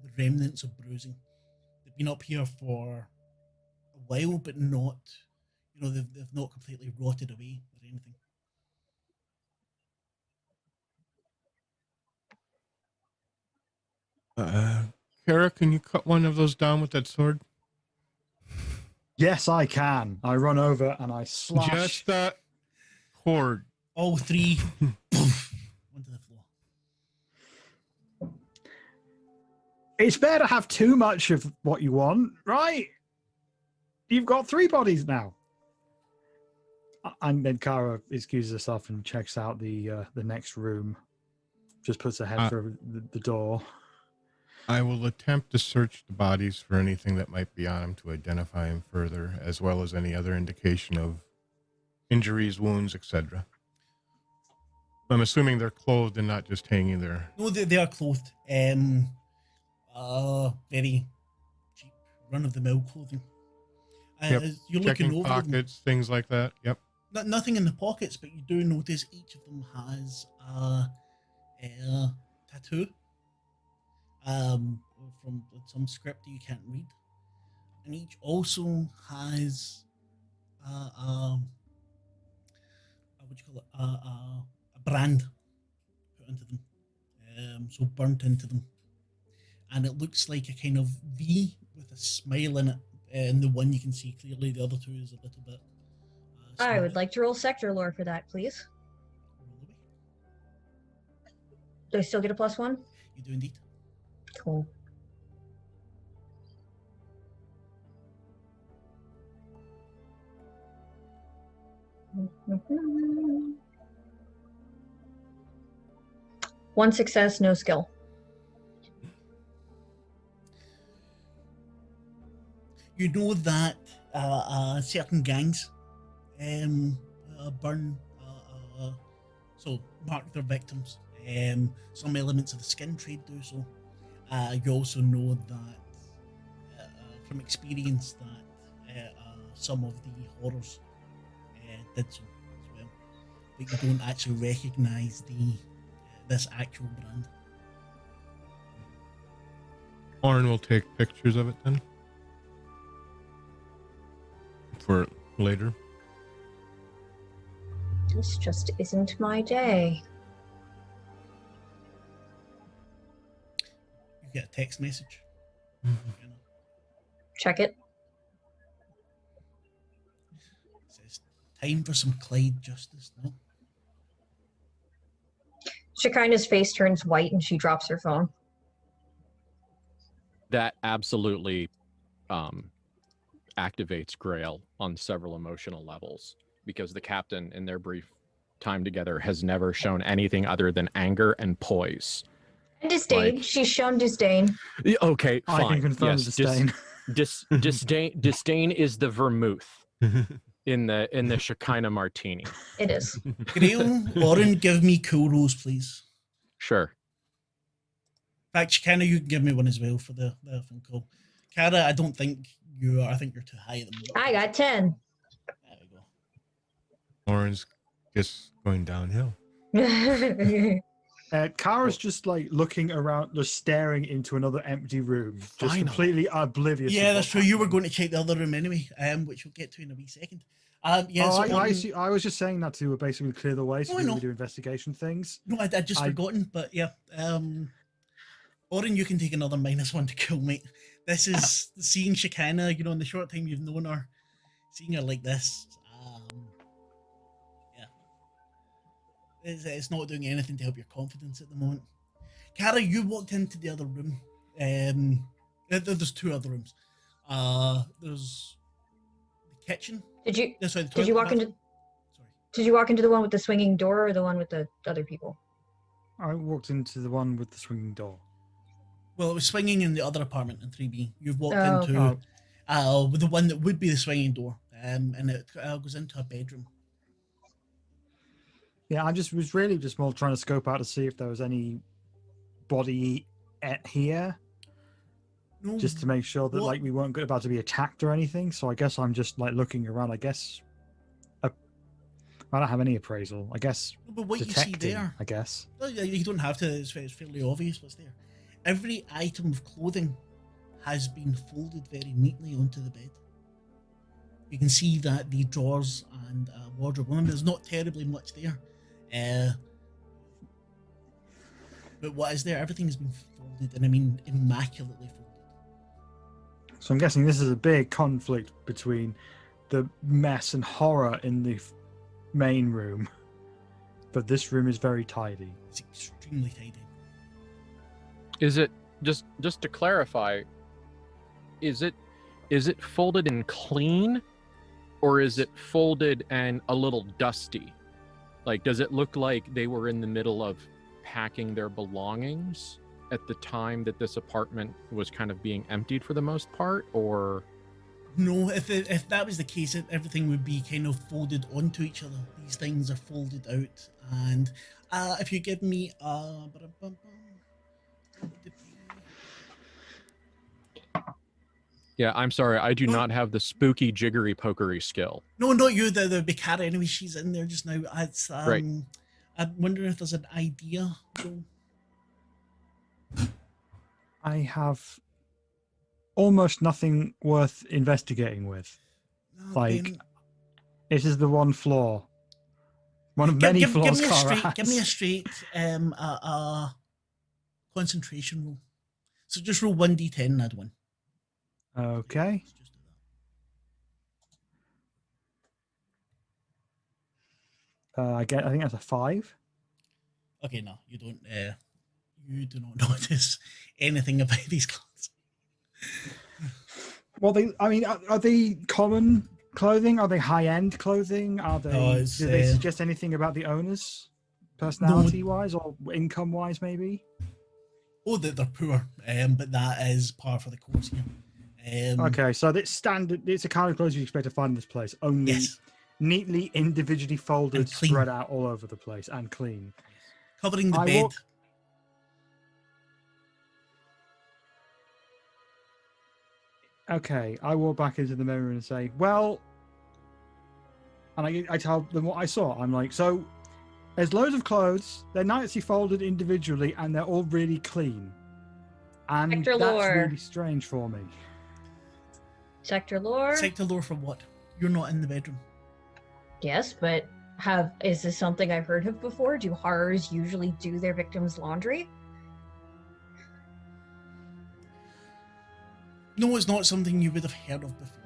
the remnants of bruising. They've been up here for a while, but not, they've not completely rotted away or anything. Kara, can you cut one of those down with that sword? Yes, I can. I run over and I slash. Just that cord. All three, poof, onto the floor. It's better to have too much of what you want, right? You've got 3 bodies now. And then Kara excuses herself and checks out the next room. Just puts her head through the door. I will attempt to search the bodies for anything that might be on them to identify them further, as well as any other indication of injuries, wounds, etc. I'm assuming they're clothed and not just hanging there. No, they are clothed. Very cheap, run-of-the-mill clothing. Yep. As you're Checking looking over pockets, things like that. Yep. nothing in the pockets, but you do notice each of them has a tattoo from some script that you can't read, and each also has what do you call it, a brand put into them, so burnt into them, and it looks like a kind of V with a smile in it, and the one you can see clearly, the other two is a little bit I would like to roll sector lore for that, please. Do I still get a +1? You do indeed. Cool. One success, no skill. You know that certain gangs burn, so mark their victims. Some elements of the skin trade do so. You also know that from experience that some of the horrors did so as well, but you don't actually recognize this actual brand. Orin will take pictures of it then for later. This just isn't my day. You get a text message. Check it. It says, "Time for some Clyde justice." No. Shekinah's face turns white and she drops her phone. That absolutely activates Grail on several emotional levels, because the captain in their brief time together has never shown anything other than anger and poise. And disdain. Like- She's shown disdain. Okay, fine. I can confirm yes, disdain. Disdain is the vermouth in the Shekinah martini. It is. Grail, Oren, give me cool rolls, please. Sure. In fact, Shekinah, you can give me one as well for the thing cool. Cara, I don't think you are. I think you're too high at the moment. I got 10. There we go. Orange just going downhill. Kara's just like looking around, just staring into another empty room, just Finally. completely oblivious. Yeah, of that's what's true. You were happening. going to check the other room anyway, which we'll get to in a wee second. Yeah, Oh, so I was just saying that to basically clear the way so Oh, I we know. do investigation things. no, I'd just forgotten, but yeah. Oren, you can take another -1 to kill, mate. This is seeing Shekinah, in the short time you've known her, seeing her like this. Yeah. It's not doing anything to help your confidence at the moment. Cara, you walked into the other room. There's 2 other rooms. There's the kitchen. Did you Sorry, the did you toilet, walk bathroom. into Sorry. did you walk into the one with the swinging door or the one with the other people? I walked into the one with the swinging door. Well, it was swinging in the other apartment in 3B. You've walked Oh, into with the one that would be the swinging door, and it goes into a bedroom. Yeah, I was really just more trying to scope out to see if there was any body here, No, just to make sure that What? like we weren't about to be attacked or anything. So I guess I'm just like looking around. I guess I don't have any appraisal. I guess but what you see detecting. there, I guess. well, yeah, you don't have to. It's fairly obvious what's there. Every item of clothing has been folded very neatly onto the bed. You can see that the drawers and wardrobe, there's not terribly much there. But what is there? Everything has been folded, and I mean immaculately folded. So I'm guessing this is a big conflict between the mess and horror in the main room, but this room is very tidy. It's extremely tidy. Is it just to clarify? Is it folded and clean, or is it folded and a little dusty? Like, does it look like they were in the middle of packing their belongings at the time that this apartment was kind of being emptied for the most part, or? No, if that was the case, everything would be kind of folded onto each other. These things are folded out, and if you give me Yeah, I'm sorry, I do not have the spooky jiggery pokery skill. no, not you, the Cara. Anyway, she's in there just now. It's Right. I'm wondering if there's an idea. Joel. I have almost nothing worth investigating with. No, Like, Ben, this is the one flaw. One of give- many give flaws me a Cara straight, give me a has. straight concentration roll. So just roll 1d10 and add 1. Okay. Let's just do that. I think that's a 5. Okay, no, you don't. You do not notice anything about these clothes. Well, are they common clothing? Are they high-end clothing? Are they? No, it's, do they suggest anything about the owners, personality-wise or income-wise, maybe? Oh, they're poor, but that is par for the course here. Okay, so it's standard. It's a kind of clothes you expect to find in this place. Only Yes, neatly, individually folded, And clean. spread out all over the place, and clean. covering the I bed. walk- Okay, I walk back into the mirror and say, well, and I tell them what I saw. I'm like, so there's loads of clothes. They're nicely folded individually, and they're all really clean. And Sector that's lore. really strange for me. Sector lore? Sector lore for what? You're not in the bedroom. Yes, but is this something I've heard of before? Do horrors usually do their victims' laundry? No, it's not something you would have heard of before.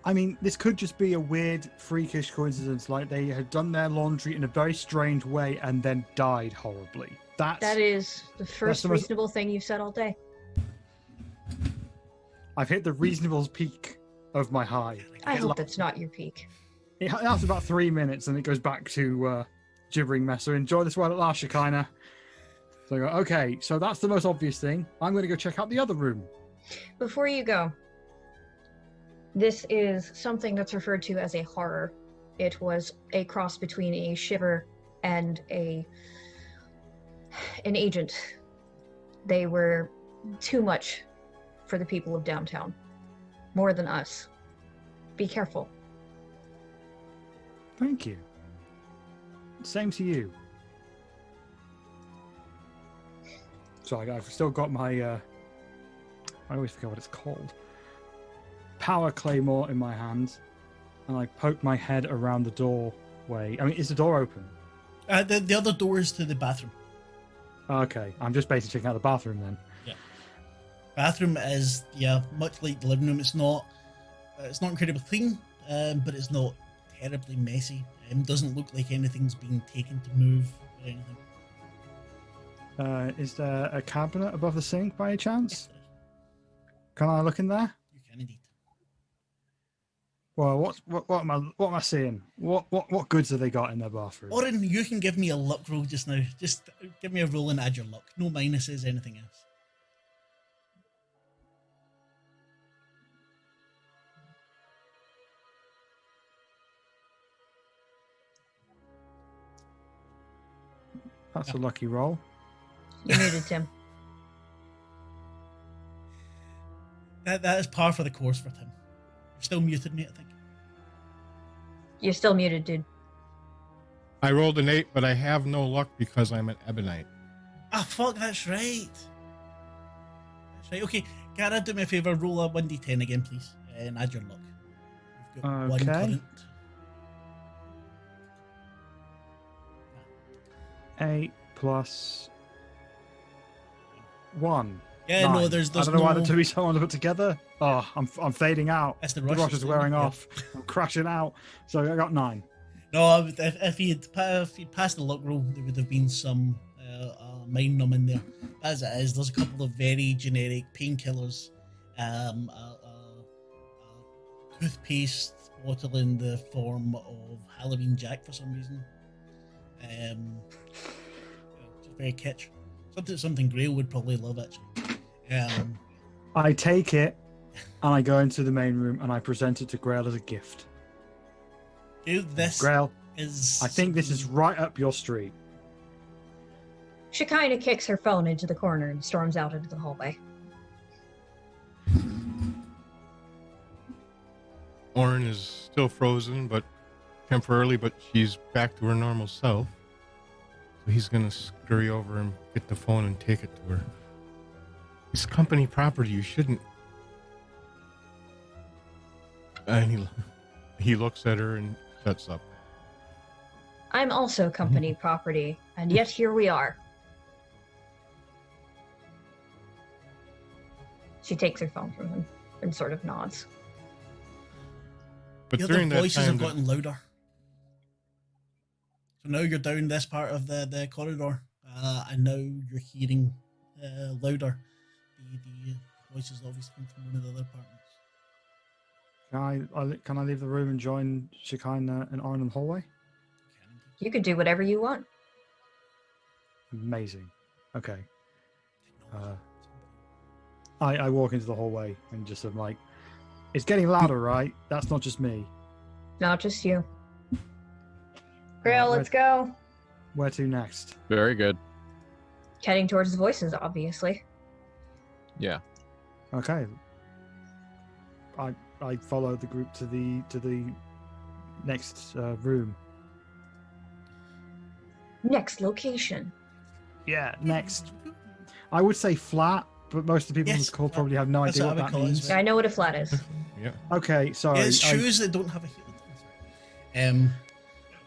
I mean, this could just be a weird, freakish coincidence, like they had done their laundry in a very strange way and then died horribly. That is the first the most- reasonable thing you've said all day. I've hit the reasonable peak of my high. I It hope la- that's not your peak. It lasts about 3 minutes and it goes back to gibbering mess. So enjoy this while it lasts, Shekinah. So I go, okay, so that's the most obvious thing. I'm going to go check out the other room. Before you go, this is something that's referred to as a horror. It was a cross between a shiver and an agent. They were too much for the people of downtown. More than us. Be careful. Thank you. Same to you. So I've still got my, I always forget what it's called. Power claymore in my hand. And I poke my head around the doorway. I mean, is the door open? The other door is to the bathroom. Okay, I'm just basically checking out the bathroom then. Yeah. Bathroom is, much like the living room. It's not incredibly clean, but it's not terribly messy. Doesn't look like anything's been taken to move or anything. Is there a cabinet above the sink by any Yes, chance? there is. Can I look in there? You can indeed. Well, what am I seeing? What goods have they got in their bathroom? Orin, you can give me a luck roll just now. Just give me a roll and add your luck. No minuses, anything else. That's a lucky roll. You muted, Tim. That is par for the course for Tim. You're still muted, mate, I think. You're still muted, dude. I rolled an 8, but I have no luck because I'm an ebonite. Ah, fuck, that's right. That's right. Okay, Gara, do me a favour, roll a 1d10 again, please, and add your luck. You've got one Okay. current. 8 plus 1. Yeah, no, 9. there's I don't know why the no... two someone to put together. Oh, I'm fading out. That's the The rush. rush is wearing Yeah. off. I'm crashing out. So I got 9. No, if you'd passed the luck roll, there would have been some mind numbing there. As it is, there's a couple of very generic painkillers, toothpaste bottle in the form of Halloween Jack for some reason. Just very kitsch. Something Grail would probably love, actually. I take it and I go into the main room and I present it to Grail as a gift. This Grail, is... I think this is right up your street. She kind of kicks her phone into the corner and storms out into the hallway. Orin is still frozen, but temporarily, but she's back to her normal self. So he's gonna scurry over and get the phone and take it to her. It's company property. You shouldn't. And he looks at her and shuts up. I'm also company property, and yet here we are. She takes her phone from him and sort of nods. But The other during that voices time, have gotten louder. So now you're down this part of the corridor, and now you're hearing louder. The voices obviously come from one of the other apartments. Can I leave the room and join Shekinah and Orin in the hallway? You could do whatever you want. Amazing. Okay. I walk into the hallway and just am like, it's getting louder, right? That's not just me. Not just you. Grail, let's go. Where to next? Very good. Heading towards the voices, obviously. Yeah. Okay. I follow the group to the next room. Next location. Yeah, next. I would say flat, but most of the people on Yes, this call probably have no that's idea what what I would that call it as means. well. I know what a flat is. yeah. Okay, sorry. Yeah, it's shoes that don't have a heel.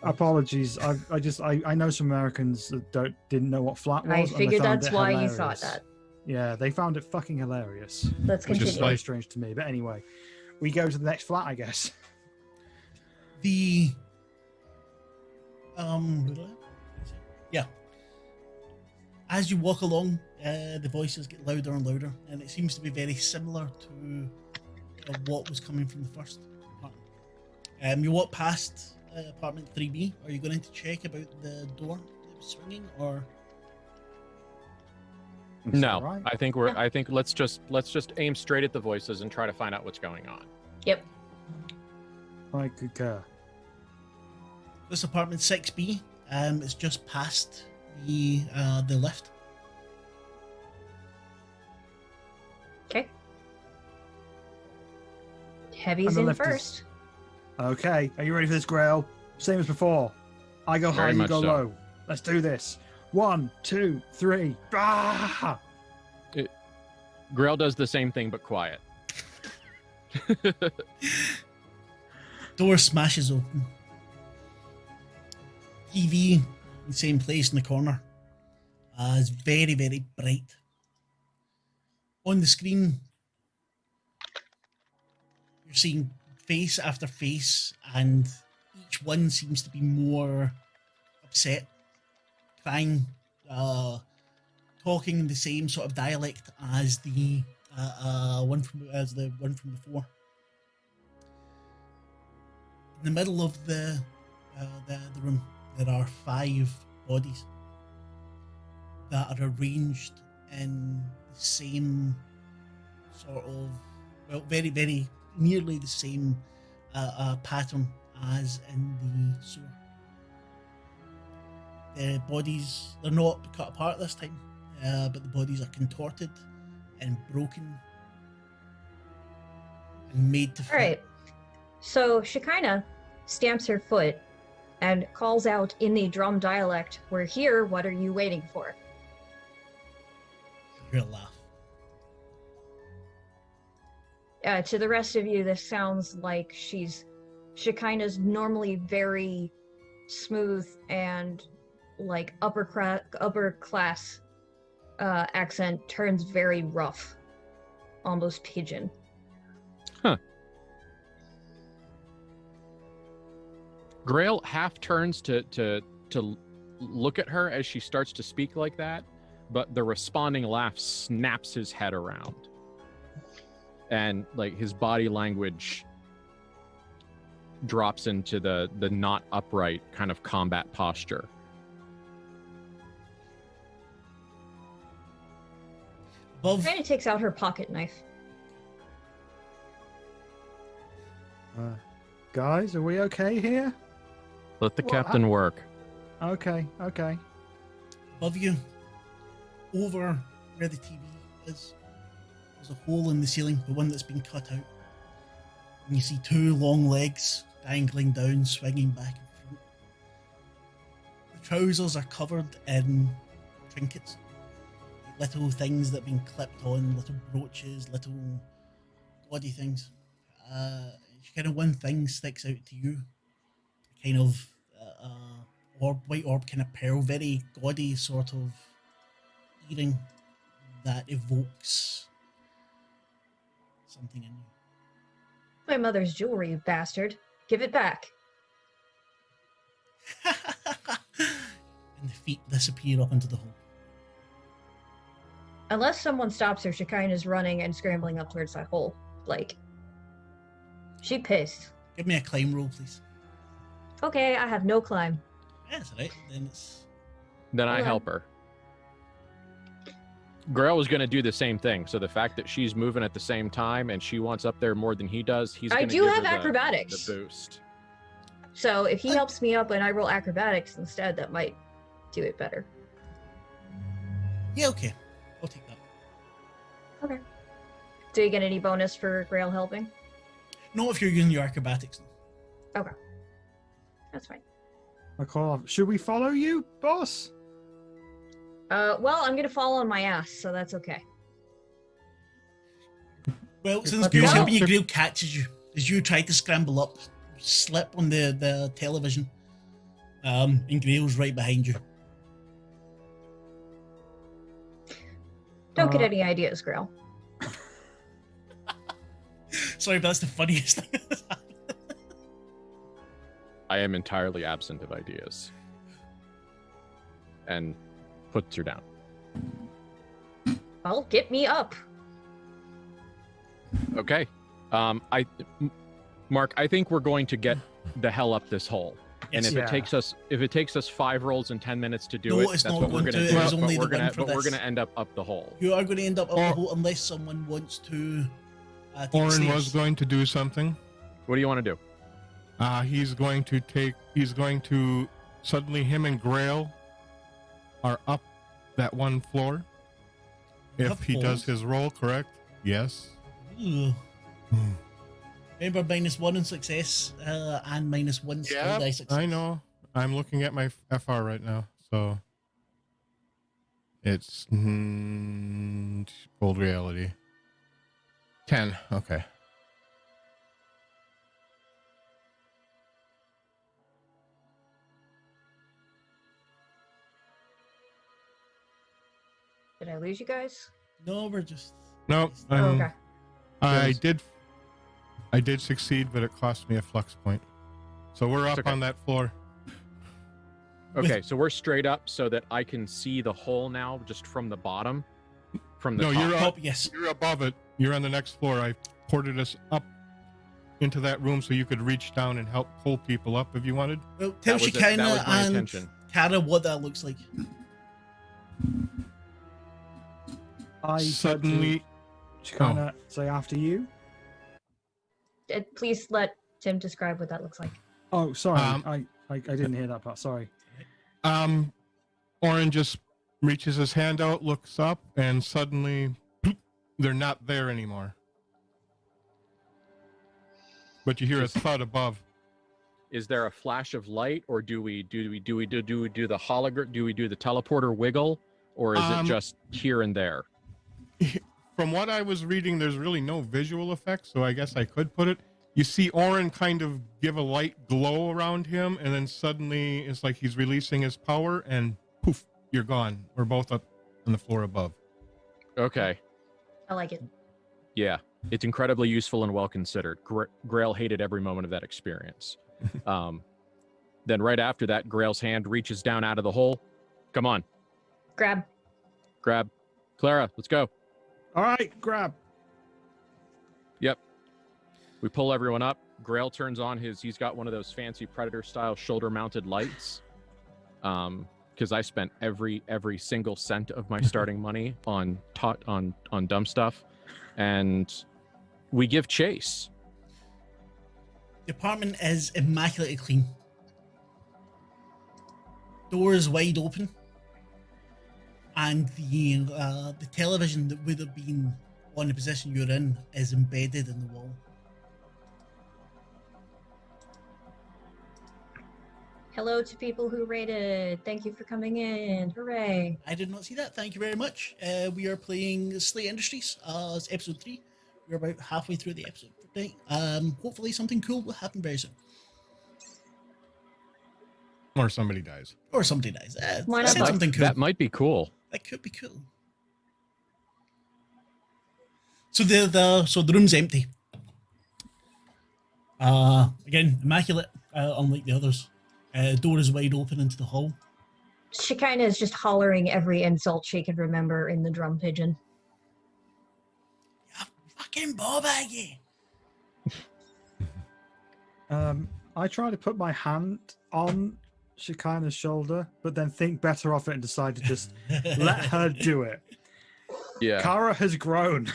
Apologies. I know some Americans that didn't know what flat was. I and they figured found that's it why you hilarious. thought that. Yeah, they found it fucking hilarious. Let's Which is continue. very strange to me. But anyway, we go to the next flat, I guess. Yeah. As you walk along, the voices get louder and louder, and it seems to be very similar to what was coming from the first apartment. You walk past apartment 3B. Are you going to check about the door that was swinging, or? Is that No, right? I think I think let's just aim straight at the voices and try to find out what's going on. Yep. I concur. This apartment 6B is just past the lift. Okay. Heavy's And the in lift is- first. Okay, are you ready for this, Grail? Same as before. I go high, Very you much go so. low. Let's do this. 1, 2, 3. Ah! Grail does the same thing but quiet. Door smashes open. TV in the same place in the corner. Is very, very bright. On the screen, you're seeing face after face, and each one seems to be more upset, crying, talking in the same sort of dialect as the one from before. In the middle of the room, there are 5 bodies that are arranged in the same sort of, well, very, very nearly the same pattern as in the sewer. The bodies, they're not cut apart this time, but the bodies are contorted and broken and made to fit. All right. So Shekinah stamps her foot and calls out in the drum dialect, "We're here. What are you waiting for?" You're a laugh. To the rest of you, this sounds like Shekinah's normally very smooth and like upper class accent turns very rough, almost pigeon. Grail half turns to look at her as she starts to speak like that, but the responding laugh snaps his head around. And like his body language drops into the not upright kind of combat posture. Above, Shekinah takes out her pocket knife. Guys, are we okay here? Let the Well, captain work. Okay. above you, over where the TV is, there's a hole in the ceiling, the one that's been cut out. And you see 2 long legs dangling down, swinging back and front. The trousers are covered in trinkets, little things that have been clipped on, little brooches, little gaudy things. Kind of one thing sticks out to you, kind of white orb, kind of pearl, very gaudy sort of earring that evokes something in you. My mother's jewelry, you bastard. Give it back. And the feet disappear up into the hole. Unless someone stops her, Shekinah's running and scrambling up towards that hole. Like, she pissed. Give me a climb roll, please. Okay, I have no climb. Yeah, that's right. Then it's Then I Hold on. help her. Grail was going to do the same thing. So the fact that she's moving at the same time and she wants up there more than he does, he's I going to do give have her acrobatics. the boost. So if he helps me up and I roll acrobatics instead, that might do it better. yeah, okay. I'll take that. Do you get any bonus for Grail helping? Not if you're using your acrobatics. That's fine. I call off. Should we follow you, boss? Well, I'm gonna fall on my ass, so that's okay. Well, since Let's Grail's go. helping you, Grail catches you as you try to scramble up, slip on the television, and Grail's right behind you. Don't get any ideas, Grail. Sorry, but that's the funniest thing. I am entirely absent of ideas. And puts her down. Well, get me up. Okay. Mark, I think we're going to get the hell up this hole. And if Yeah. it takes us 5 rolls and 10 minutes to do No, it, it's that's not what we're going gonna to. do. It was But only we're the gonna one for this. end up the hole. You are going to end up up the Or- hole unless someone wants to. Take Orin the was stairs. going to do something. What do you want to do? He's going to suddenly him and Grail are up that one floor. You If have he does holes? his roll correct, yes. Ugh. Remember, -1 in success and -1 skill Yeah, die success. I know. I'm looking at my FR right now, so it's bold reality. 10. Okay. Did I lose you guys? No, we're just. No, Oh, okay. I did succeed, but it cost me a flux point. So we're up okay. on that floor. Okay, so we're straight up so that I can see the hole now, just from the bottom, from the No, top. you're up. Top, yes. You're above it. You're on the next floor. I ported us up into that room so you could reach down and help pull people up if you wanted. Well, tell That was Shekinah my and intention. Kara what that looks like. I Suddenly, kind of say after you. Please let Tim describe what that looks like. Oh, sorry, Um, I didn't hear that part. Sorry. Orin just reaches his hand out, looks up, and suddenly they're not there anymore. But you hear a thud above. Is there a flash of light, or do we do the hologram? Do we do the teleporter wiggle, or is it just here and there? From what I was reading, there's really no visual effects, so I guess I could put it. You see Orin kind of give a light glow around him, and then suddenly it's like he's releasing his power, and poof, you're gone. We're both up on the floor above. Okay. I like it. Yeah, it's incredibly useful and well considered. Grail hated every moment of that experience. Then right after that, Grail's hand reaches down out of the hole. Come on, Grab. grab. Clara, let's go. All right, grab. Yep. We pull everyone up. Grail turns on he's got one of those fancy Predator style shoulder mounted lights. Because I spent every single cent of my starting money on dumb stuff. And we give chase. The apartment is immaculately clean. Doors wide open. And the television that would have been on the position you're in is embedded in the wall. Hello to people who rated. Thank you for coming in. Hooray. I did not see that. Thank you very much. We are playing SLA Industries. It's episode 3. We're about halfway through the episode today. Hopefully something cool will happen very soon. Or somebody dies. Or somebody dies. Why I not? said something cool. That might be cool. That could be cool. So the room's empty. Again, immaculate, unlike the others. Door is wide open into the hall. Shekinah is just hollering every insult she can remember in the drum pigeon. You fucking ball baggy. I try to put my hand on Shekinah's shoulder, but then think better of it and decide to just let her do it. Yeah. Kara has grown.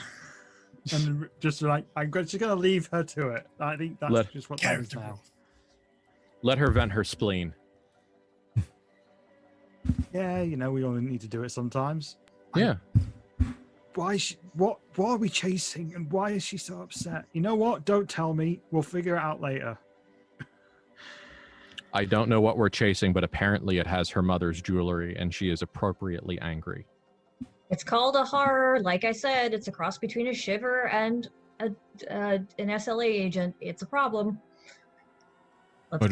And just like, just going to leave her to it. I think that's just what that is Character now. growth. Let her vent her spleen. Yeah, we only need to do it sometimes. Yeah. What are we chasing and why is she so upset? You know what? Don't tell me. We'll figure it out later. I don't know what we're chasing, but apparently it has her mother's jewelry, and she is appropriately angry. It's called a horror. Like I said, it's a cross between a shiver and an SLA agent. It's a problem. Let's But,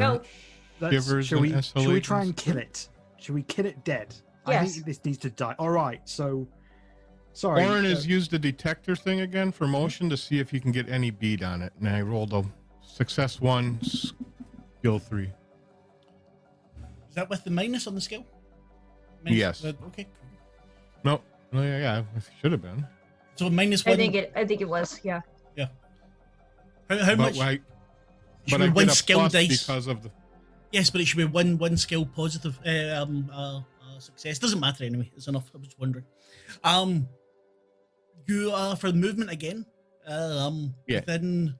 go. Shivers Should we and try SLA and kill it? Should we kill it dead? I Yes. think this needs to die. All right, so sorry. Orin has used the detector thing again for motion to see if he can get any bead on it. And I rolled a success 1, skill 3. Is that with the minus on the skill? Yes. Okay. No, yeah, it should have been. So -1. I think it was, yeah. How But much? I should get we win a skill plus dice? because of the. Yes, but it should be one skill positive success. Doesn't matter anyway. It's enough. I was just wondering. You for the movement again. Yeah. Within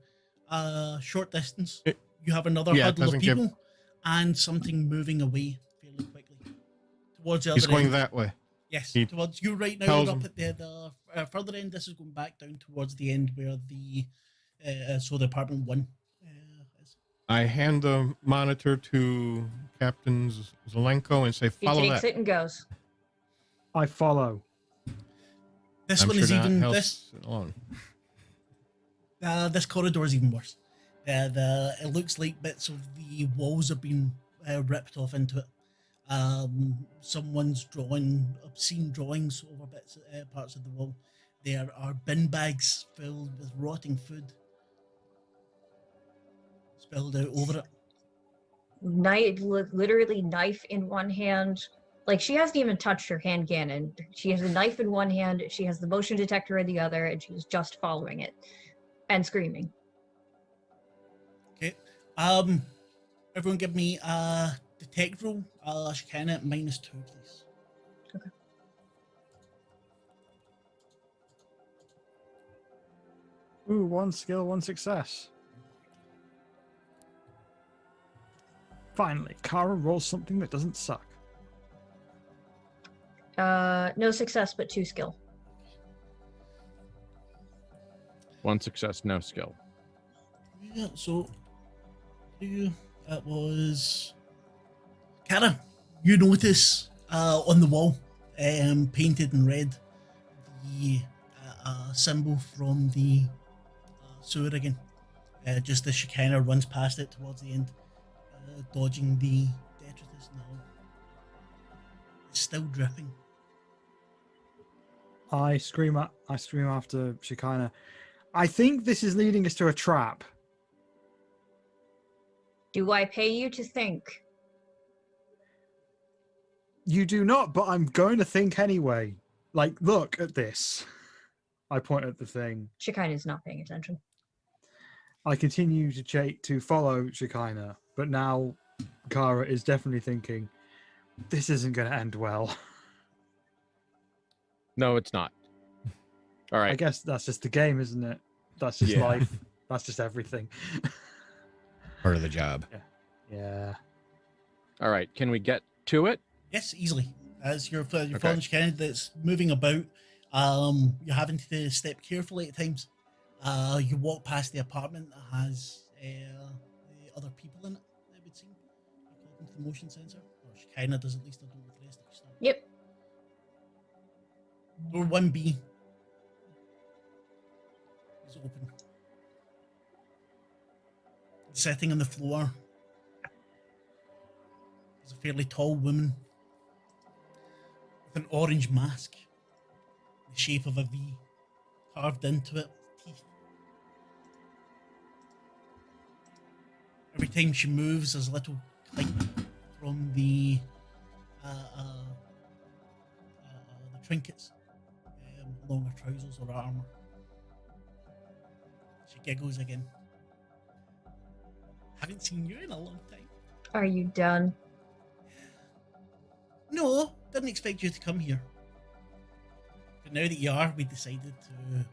short distance, It- you have another yeah, it huddle of doesn't give- people and something moving away fairly quickly towards the He's other going end. that way. Yes, He towards you right now. tells You're up him- at the further end. This is going back down towards the end where the so the apartment 1 is. I hand the monitor to Captain Zelenko and say, He follow takes that. it and goes. I follow. This I'm one sure is not even else alone. this corridor is even worse. It looks like bits of the walls have been ripped off into it. Someone's drawing obscene drawings over bits parts of the wall. There are bin bags filled with rotting food spilled out over it. Literally knife in one hand. Like, she hasn't even touched her hand cannon. She has a knife in one hand, she has the motion detector in the other, and she's just following it and screaming. Okay. Everyone give me a detect roll. Chicana at -2, please. Ooh, 1 skill, 1 success. Finally, Kara rolls something that doesn't suck. No success, but 2 skill. 1 success, no skill. Yeah, so that was Kara. You notice on the wall, painted in red, the symbol from the sewer again. Just as she kind of runs past it towards the end, dodging the detritus now. It's still dripping. I scream after Shekinah. I think this is leading us to a trap. Do I pay you to think? You do not, but I'm going to think anyway. Like, look at this. I point at the thing. Shekinah's not paying attention. I continue to follow Shekinah, but now Kara is definitely thinking, this isn't going to end well. No, it's not. All right. I guess that's just the game, isn't it? That's just Yeah. life. That's just everything. Part of the job. Yeah. All right. Can we get to it? Yes, easily. As you're following Okay. Chicana that's moving about, you're having to step carefully at times. You walk past the apartment that has the other people in it, it would seem, according to the motion sensor. Or Chicana does, at least. I don't know the rest of you. Yep. Door 1B is open. Sitting on the floor is a fairly tall woman with an orange mask, the shape of a V carved into it, teeth. Every time she moves, there's a little clink from the trinkets along her trousers or armor. She giggles again. Haven't seen you in a long time. Are you done? No, didn't expect you to come here. But now that you are, we decided to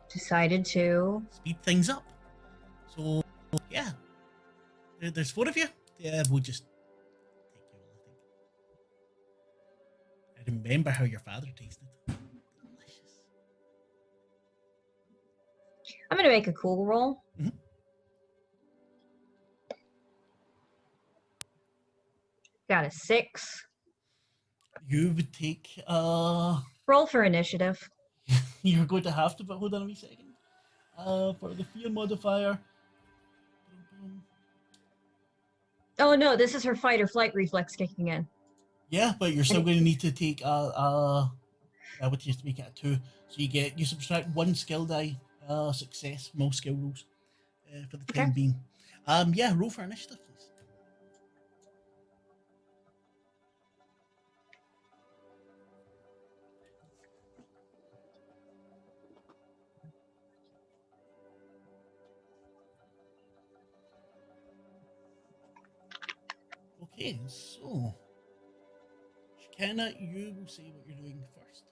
Decided to. speed things up. So, yeah. There's 4 of you. Yeah, we'll just take you all, I think. I remember how your father tasted. Delicious. I'm gonna make a cool roll. Mhm. Got a 6. You would take, Roll for initiative. you're going to have to, but hold on a wee second. For the fear modifier. Oh no, this is her fight or flight reflex kicking in. Yeah, but you're still going to need to take what do you have to make it a 2? So you subtract 1 skill die success from all skill rolls for the time Okay. being. Yeah, roll for initiative, please. Okay, so Shikana, you will say what you're doing first.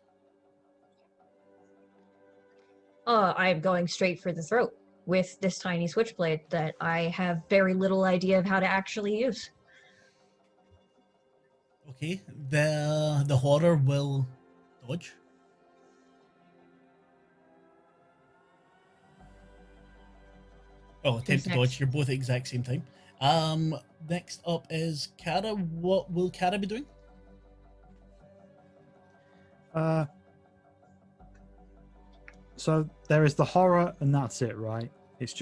I'm going straight for the throat with this tiny switchblade that I have very little idea of how to actually use. Okay, the horror will dodge. Oh, attempt to next? dodge. You're both at the exact same time. Next up is Kara. What will Kara be doing? So there is the horror, and that's it, right?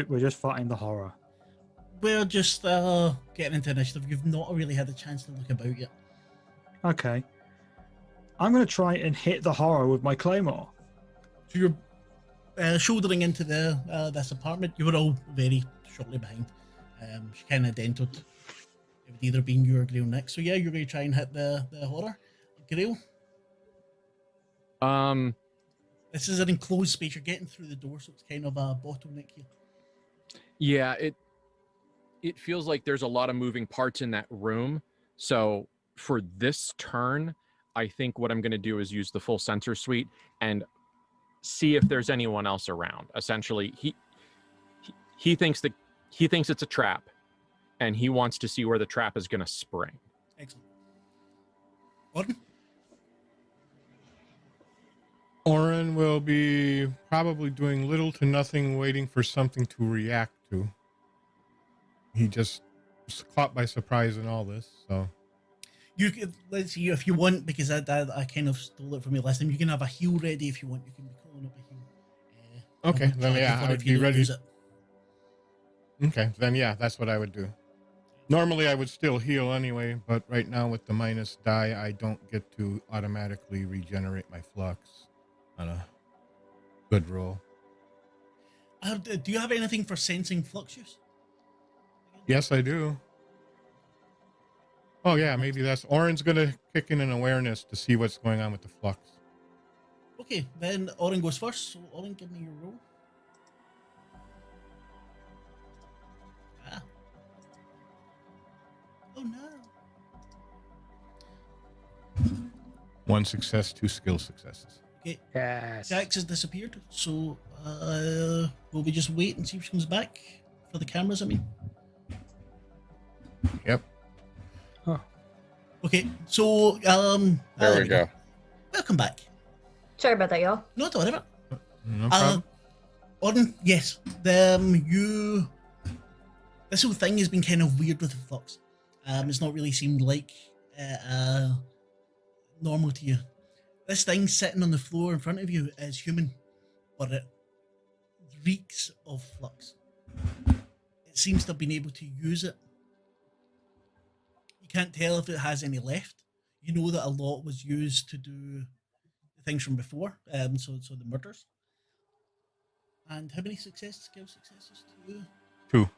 We're just fighting the horror. We're just getting into initiative. You've not really had a chance to look about yet. Okay. I'm going to try and hit the horror with my claymore. So you're shouldering into this apartment. You were all very shortly behind. She kind of dented. It would either been you or Grail next. So yeah, you're going to try and hit the horror. Grail, this is an enclosed space. You're getting through the door, so it's kind of a bottleneck here. Yeah, it feels like there's a lot of moving parts in that room. So for this turn, I think what I'm going to do is use the full sensor suite and see if there's anyone else around. Essentially, he thinks it's a trap, and he wants to see where the trap is going to spring. Excellent. Gordon? Oren will be probably doing little to nothing, waiting for something to react to. He just was caught by surprise in all this, so. You could, let's see, if you want, because I kind of stole it from you last time, you can have a heal ready if you want. You can be calling up a heal. Okay, then yeah, I would be ready. It. Okay, then yeah, that's what I would do. Normally I would still heal anyway, but right now with the minus die, I don't get to automatically regenerate my flux on a good roll. Do you have anything for sensing flux use? Yes, I do. Oh yeah, maybe that's Oren's gonna kick in an awareness to see what's going on with the flux. Okay, then Oren goes first. So Oren, give me your roll. Ah. Oh no. 1 success, 2 skill successes. Okay. Yes. Jax has disappeared, so will we just wait and see if she comes back for the cameras? I mean. Yep. Okay, so There we go. Welcome back. Sorry about that, y'all. No, don't worry about it. No problem. Oren, yes. This whole thing has been kind of weird with the flux. It's not really seemed like normal to you. This thing sitting on the floor in front of you is human, but it reeks of flux. It seems to have been able to use it. You can't tell if it has any left. You know that a lot was used to do the things from before, so the murders. And how many skill successes? 2.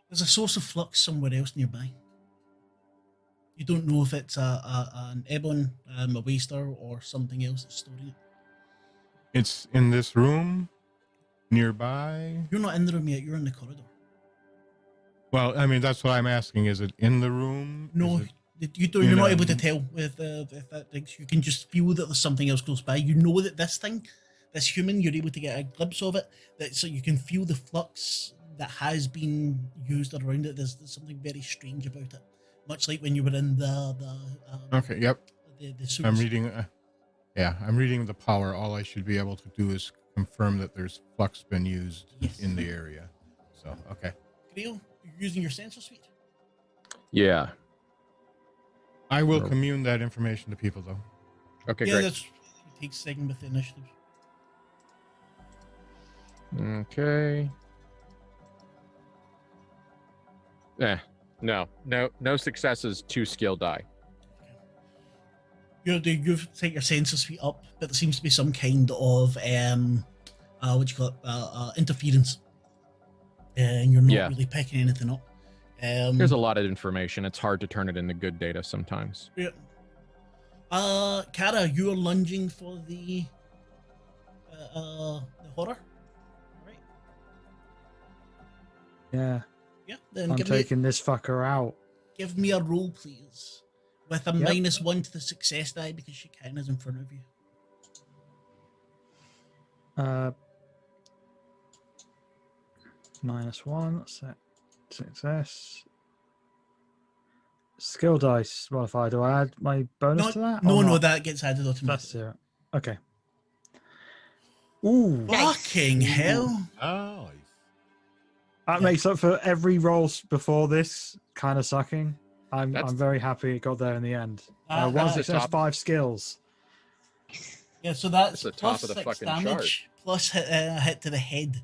There's a source of flux somewhere else nearby. You don't know if it's an ebon, a waster, or something else that's storing it. It's in this room nearby. You're not in the room yet. You're in the corridor. Well, I mean, that's what I'm asking. Is it in the room? No, you don't. You're not able to tell with that thing. You can just feel that there's something else close by. You know that this thing, this human, you're able to get a glimpse of it. So you can feel the flux that has been used around it. There's something very strange about it. Much like when you were in the Okay. Yep. The sewers. I'm reading. I'm reading the power. All I should be able to do is confirm that there's flux been used in the area. So okay. Grail, you're using your sensor suite. Yeah. I will commune that information to people, though. Okay, Yeah, great. that's it takes second with the initiative. Okay. No successes, 2 skill die. You've set your sensor suite up, but there seems to be some kind of interference, and you're not really picking anything up. There's a lot of information. It's hard to turn it into good data sometimes. Yeah. Kara, you're lunging for the horror, right? Yeah. Yeah. Then I'm taking this fucker out. give me a roll, please. With a Yep. -1 to the success die because Shekinah's in front of you. -1, success. Skill dice modifier. Do I add my bonus to that? No, or no, not? that gets added That's automatically. 0. Okay. Ooh, Nice. Fucking hell. Nice. that Yeah. makes up for every roll before this kind of sucking. I'm That's- very happy it got there in the end. That's One the success, top. 5 skills. Yeah, so that's the top plus of the 6 fucking damage plus hit to the head.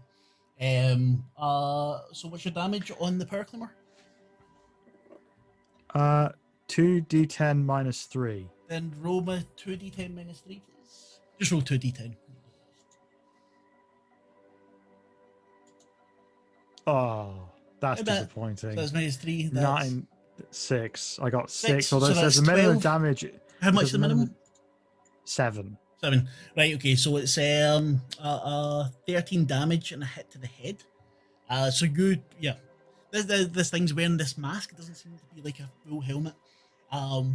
So what's your damage on the power climber? 2d10 minus 3. Then roll my 2d10 minus 3, please. Just roll 2d10. Oh, that's I bet. disappointing. So that's -3. That's 9, 6. I got 6. Six, Although so it says the that's minimum 12. damage. How it much says the minimum? 7. 7. Right, okay, so it's 13 damage and a hit to the head. So you, yeah. This thing's wearing this mask. It doesn't seem to be like a full helmet. So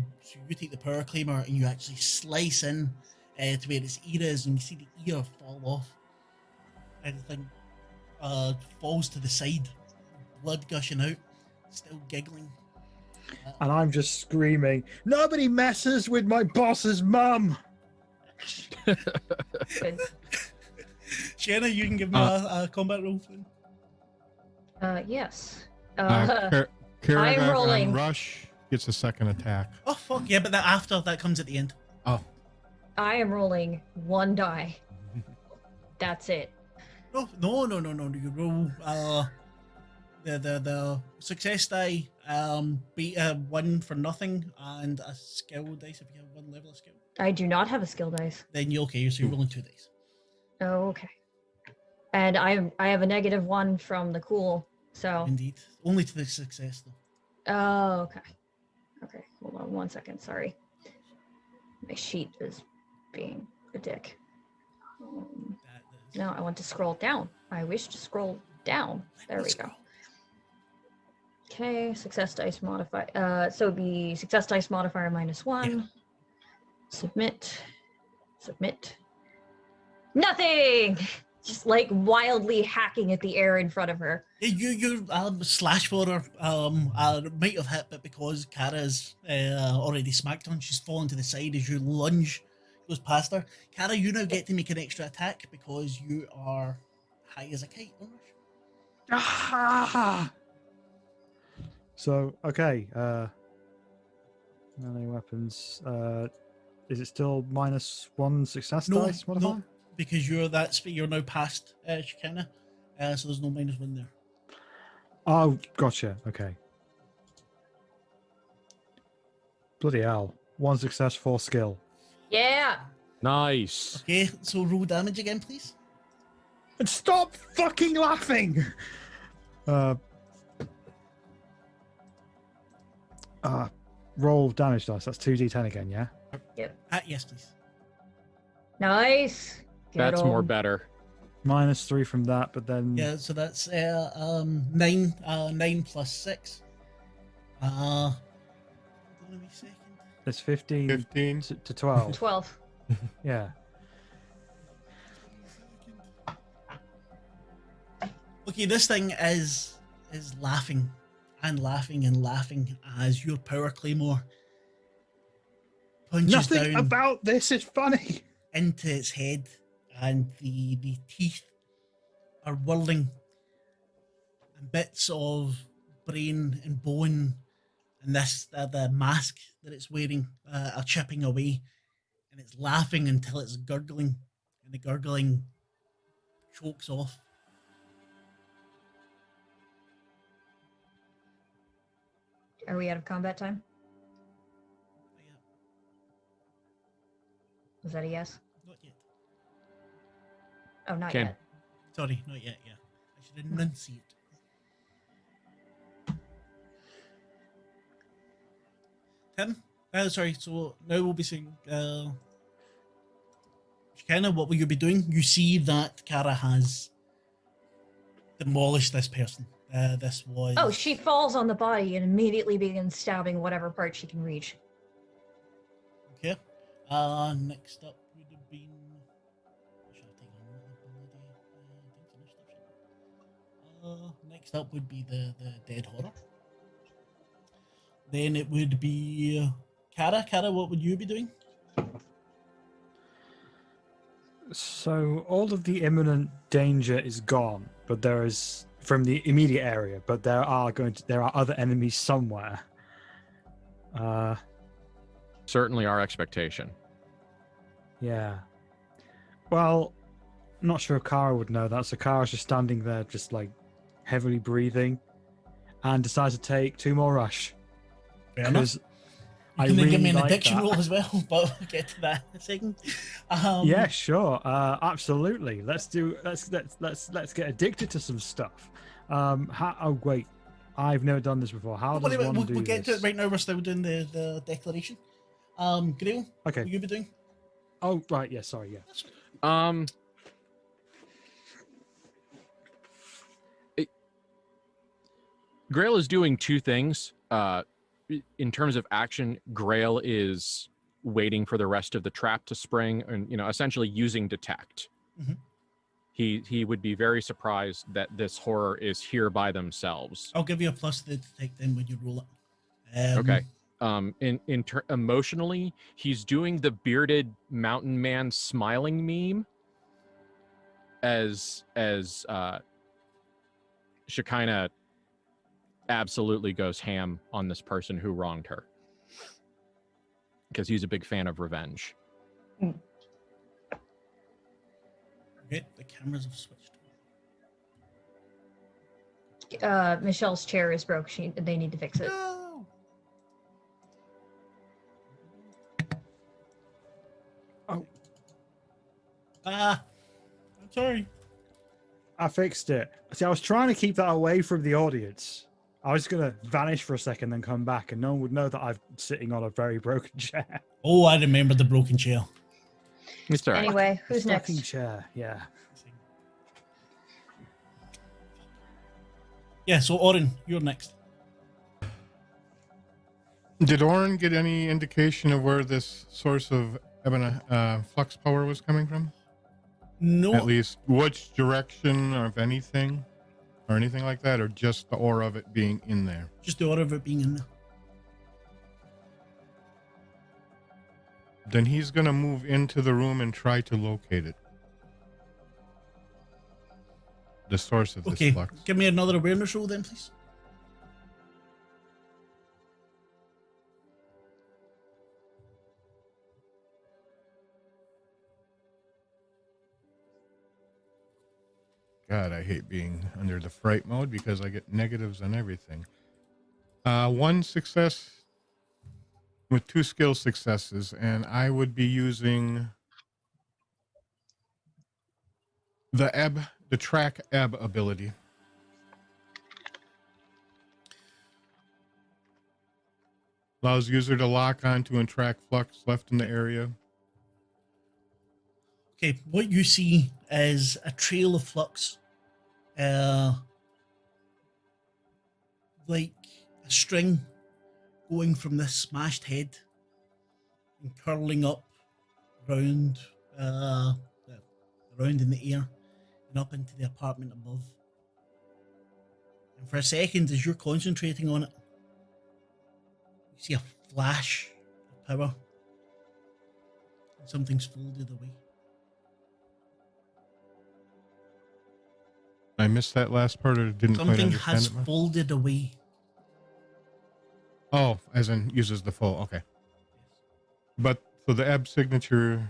you take the power climber and you actually slice in to where its ear is, and you see the ear fall off. And the thing falls to the side, blood gushing out, still giggling. And I'm just screaming, nobody messes with my boss's mum! Good. Shanna, you can give me a combat roll. Please. Yes. Karagog rolling. on Rush gets a second attack. Oh fuck yeah! But that comes at the end. Oh. I am rolling 1 die. That's it. No. You roll the success die, beat 1 for nothing, and a skill dice if you have 1 level of skill. I do not have a skill dice. Then you're okay. So you're rolling 2 dice. Oh, okay. And I have a -1 from the cool. So. Indeed, only to the success though. Oh, okay. Okay. Hold on 1 second. Sorry. My sheet is being a dick. No, I want to scroll down. I wish to scroll down. There we go. Okay, success dice modifier. So it'd be success dice modifier -1. Yeah. Submit. Nothing! Just like wildly hacking at the air in front of her. Yeah, you slash for her. Might have hit, but because Kara's already smacked on, she's fallen to the side as you lunge, goes past her. Kara, you now get to make an extra attack because you are high as a kite. So, okay. Melee weapons. Is it still -1 success dice modifier? No, because you're now past Shekinah, so there's no -1 there. Oh, gotcha. Okay. Bloody hell. 1 success, 4 skill. Yeah! Nice. Okay, so roll damage again, please. And stop fucking laughing! Roll damage dice. That's 2d10 again, yeah? Yes, please. Nice! Get That's more 'em. better. -3 from that, but then... Yeah, so that's 9 plus 6. Hold on a second. It's 15 15. to 12. 12. Yeah. Okay, this thing is laughing and laughing and laughing as your power claymore punches Nothing down about this is funny. into its head, and the teeth are whirling, and bits of brain and bone and the mask that it's wearing are chipping away, and it's laughing until it's gurgling, and the gurgling chokes off. Are we out of combat time? Was that a yes? Not yet. Oh, not Ken. yet. Sorry, not yet. Yeah, I should enunciate. Tim? Sorry, so now we'll be saying, Shekinah, what will you be doing? You see that Kara has demolished this person. This was. Oh, she falls on the body and immediately begins stabbing whatever part she can reach. Okay. Next up would have been. Should I take on the ability? Next up would be the dead horror. Then it would be Kara. Kara, what would you be doing? So all of the imminent danger is gone, but there is from the immediate area. But there are other enemies somewhere. Certainly our expectation. Yeah. Well, I'm not sure if Kara would know that. So Kara's just standing there, just like heavily breathing, and decides to take 2 more rush. Fair enough. You can then give me an addiction roll as well, but we'll get to that in a second. Yeah, sure. Absolutely. Let's get addicted to some stuff. Oh wait, I've never done this before. How does one do we'll get to this? it right now. We're still doing the declaration. Grail, Okay. what you be doing? Oh right, yeah. Sorry, yeah. Grail is doing 2 things. In terms of action, Grail is waiting for the rest of the trap to spring, and essentially using detect. Mhm. He would be very surprised that this horror is here by themselves. I'll give you a plus to the detect then when you roll it. Okay. Emotionally, he's doing the bearded mountain man smiling meme as Shekinah absolutely goes ham on this person who wronged her, because he's a big fan of revenge. Okay, the cameras have switched. Michelle's chair is broke. They need to fix it. No! Oh. I'm sorry. I fixed it. See, I was trying to keep that away from the audience. I was gonna vanish for a second, then come back, and no one would know that I'm sitting on a very broken chair. Oh, I remember the broken chair. It's all right. Anyway, who's next? Fucking chair, yeah. Yeah, so Orin, you're next. Did Orin get any indication of where this source of flux power was coming from? No. At least which direction, or if anything, or anything like that, or just the aura of it being in there? Just the order of it being in there. Then he's going to move into the room and try to locate it. The source of this flux. Give me another awareness roll then, please. God, I hate being under the fright mode because I get negatives on everything. 1 success with 2 skill successes, and I would be using the track ebb ability. Allows user to lock onto and track flux left in the area. Okay, what you see is a trail of flux. Like a string going from this smashed head and curling up around in the air and up into the apartment above. And for a second, as you're concentrating on it, you see a flash of power and something's folded away. I missed that last part, or didn't quite Something understand has it much? folded away. Oh, as in uses the full. Okay. But so the ebb signature.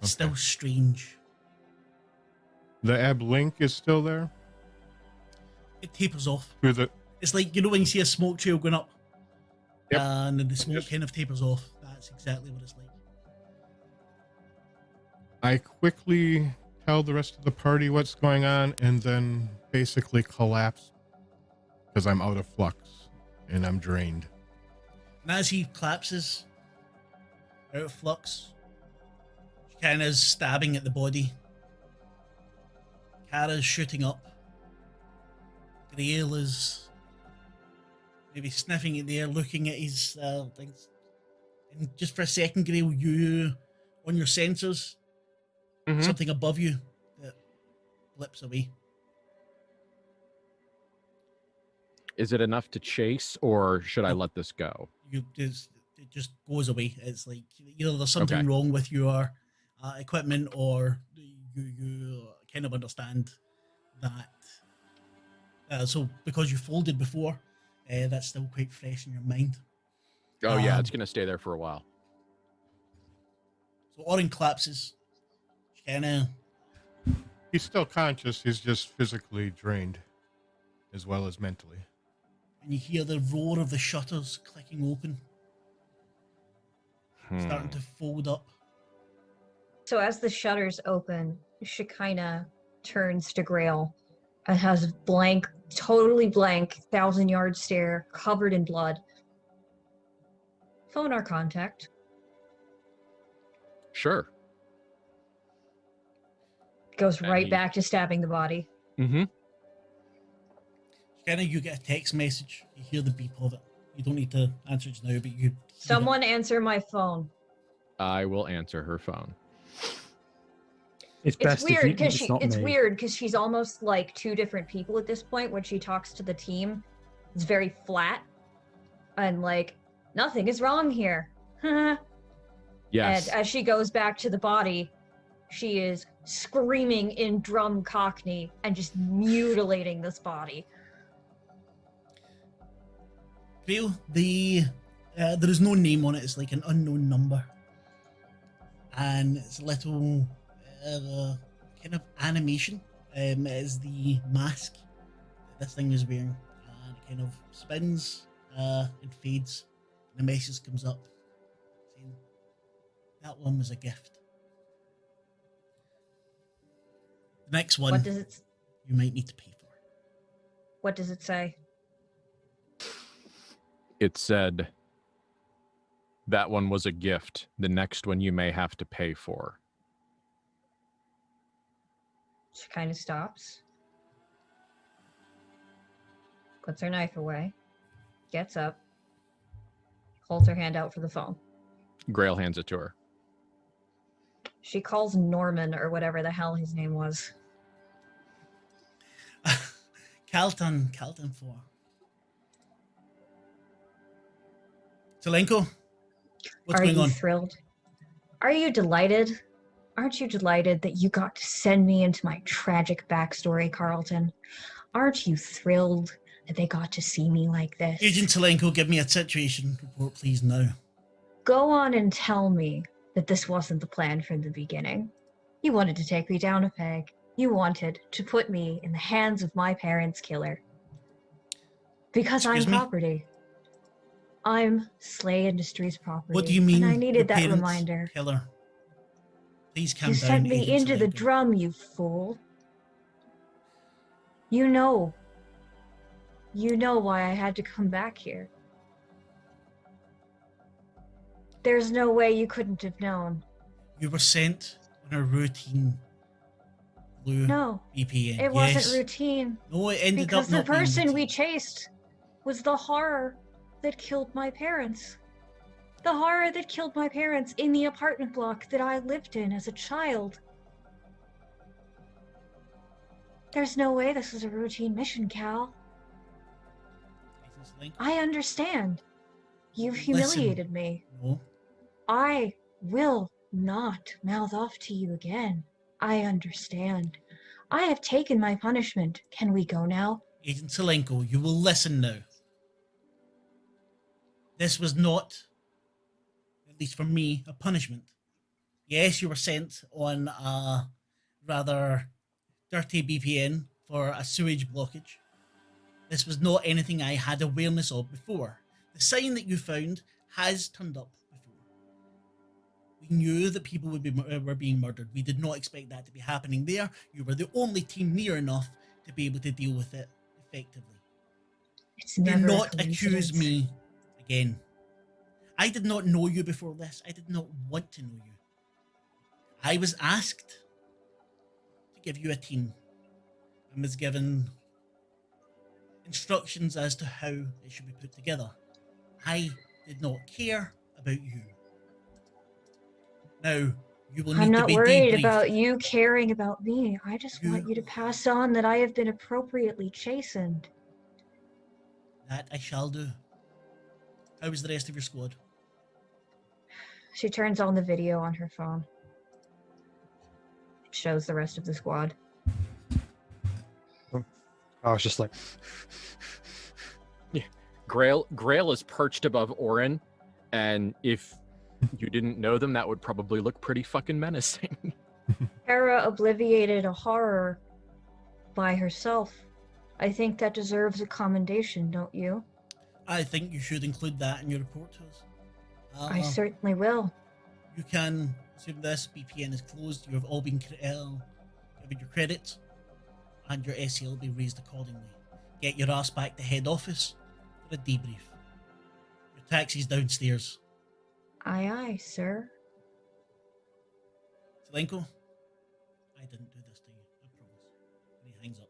It's still strange. The ebb link is still there. It tapers off. Through the. It's like, you know, when you see a smoke trail going up, Yep. and then the smoke kind of tapers off. That's exactly what it's like. I quickly tell the rest of the party what's going on, and then basically collapse because I'm out of flux and I'm drained. And as he collapses out of flux, kind of stabbing at the body. Kara's shooting up. Grail is maybe sniffing at the air, looking at his things. And just for a second, Grail, you, on your sensors, Mhm. something above you that blips away. Is it enough to chase, or should I No. let this go? It just goes away. It's like either there's something Okay. wrong with your equipment, or you kind of understand that. So because you folded before, that's still quite fresh in your mind. Oh yeah, it's gonna stay there for a while. So Orin collapses. Kind of. He's still conscious. He's just physically drained, as well as mentally. And you hear the roar of the shutters clicking open, starting to fold up. So as the shutters open, Shekinah turns to Grail and has totally blank, 1,000-yard stare, covered in blood. Phone our contact. Sure. Goes And right he- back to stabbing the body. Mm-hmm. Kind of, you get a text message. You hear the beep of it. You don't need to answer it now, but you. Someone answer my phone. I will answer her phone. It's It's best if weird you, because it's not me. weird because she's almost like two different people at this point. When she talks to the team, it's very flat and like nothing is wrong here. Yes. And as she goes back to the body, she is screaming in drum cockney and just mutilating this body. Grail, there is no name on it. It's like an unknown number, and it's a little kind of animation. It is the mask that this thing is wearing, and it kind of spins and fades. And the message comes up saying, "That one was a gift." The next one, What does it? you might need to pay for. What does it say? It said, that one was a gift. The next one you may have to pay for. She kind of stops, puts her knife away, gets up, holds her hand out for the phone. Grail hands it to her. She calls Norman or whatever the hell his name was. Calton 4. Zelenko, what's Are going you on? thrilled? Are you delighted? Aren't you delighted that you got to send me into my tragic backstory, Carlton? Aren't you thrilled that they got to see me like this? Agent Zelenko, give me a situation report, please, now. Go on and tell me that this wasn't the plan from the beginning. You wanted to take me down a peg. You wanted to put me in the hands of my parents' killer. Because Excuse I'm me? property. I'm SLA Industries property. What do you mean? And I needed your that parents' reminder. Killer. Please calm You down. sent me Agent into the Zelenko. drum, you fool. You know why I had to come back here. There's no way you couldn't have known. You were sent on a routine blue No, VPN. it wasn't routine. No, it ended Because up the not being person we routine. chased was the horror that killed my parents. The horror that killed my parents in the apartment block that I lived in as a child. There's no way this was a routine mission, Cal. Agent Zelenko, I understand. You've Listen. humiliated me. no. I will not mouth off to you again. I understand. I have taken my punishment. Can we go now? Agent Zelenko, you will listen now. This was not, at least for me, a punishment. Yes, you were sent on a rather dirty VPN for a sewage blockage. This was not anything I had awareness of before. The sign that you found has turned up before. We knew that people were being murdered. We did not expect that to be happening there. You were the only team near enough to be able to deal with it effectively. It's Do never a not accuse coincidence. me again. I did not know you before this. I did not want to know you. I was asked to give you a team and was given instructions as to how it should be put together. I did not care about you. Now, you will need I'm to not be worried debriefed. about you caring about me. I just want You- you to pass on that I have been appropriately chastened. That I shall do. How was the rest of your squad? She turns on the video on her phone. Shows the rest of the squad. I was just like, Grail is perched above Orin, and if you didn't know them, that would probably look pretty fucking menacing. Hera obliviated a horror by herself. I think that deserves a commendation, don't you? I think you should include that in your report to us. I certainly will. You can assume this BPN is closed. You have all been given your credits, and your SL will be raised accordingly. Get your ass back to head office for a debrief. Your taxi's downstairs. Aye, aye, sir. Zelenko, I didn't do this to you, I promise. And he hangs up.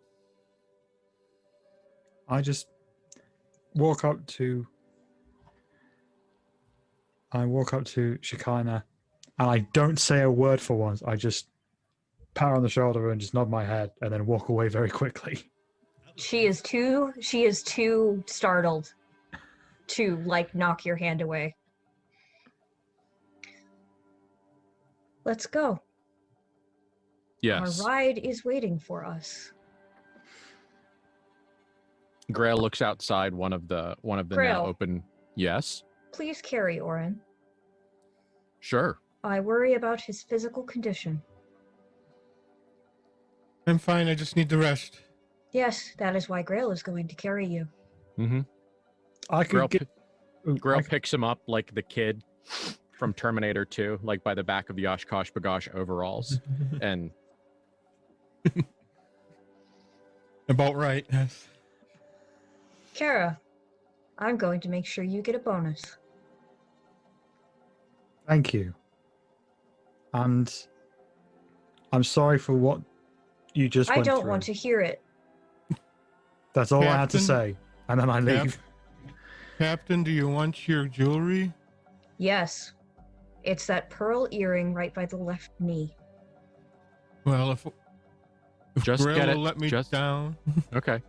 I just walk up to Shekinah, and I don't say a word for once. I just pat her on the shoulder and just nod my head and then walk away very quickly. She is too startled to like knock your hand away. Let's go. Yes. Our ride is waiting for us. Grail looks outside one of the now Grail. open. Yes. Please carry Orin. Sure. I worry about his physical condition. I'm fine. I just need to rest. Yes, that is why Grail is going to carry you. Mm-hmm. I Grail, could get. Grail picks him up like the kid from Terminator 2, like by the back of the Oshkosh Bagosh overalls, and About right. Yes. Kara, I'm going to make sure you get a bonus. Thank you. And I'm sorry for what you just I went don't through. want to hear it. That's all I had to Captain? say. And then I leave. Captain, do you want your jewelry? Yes. It's that pearl earring right by the left knee. Well, if Just Grail get it. will let me Just- down, okay.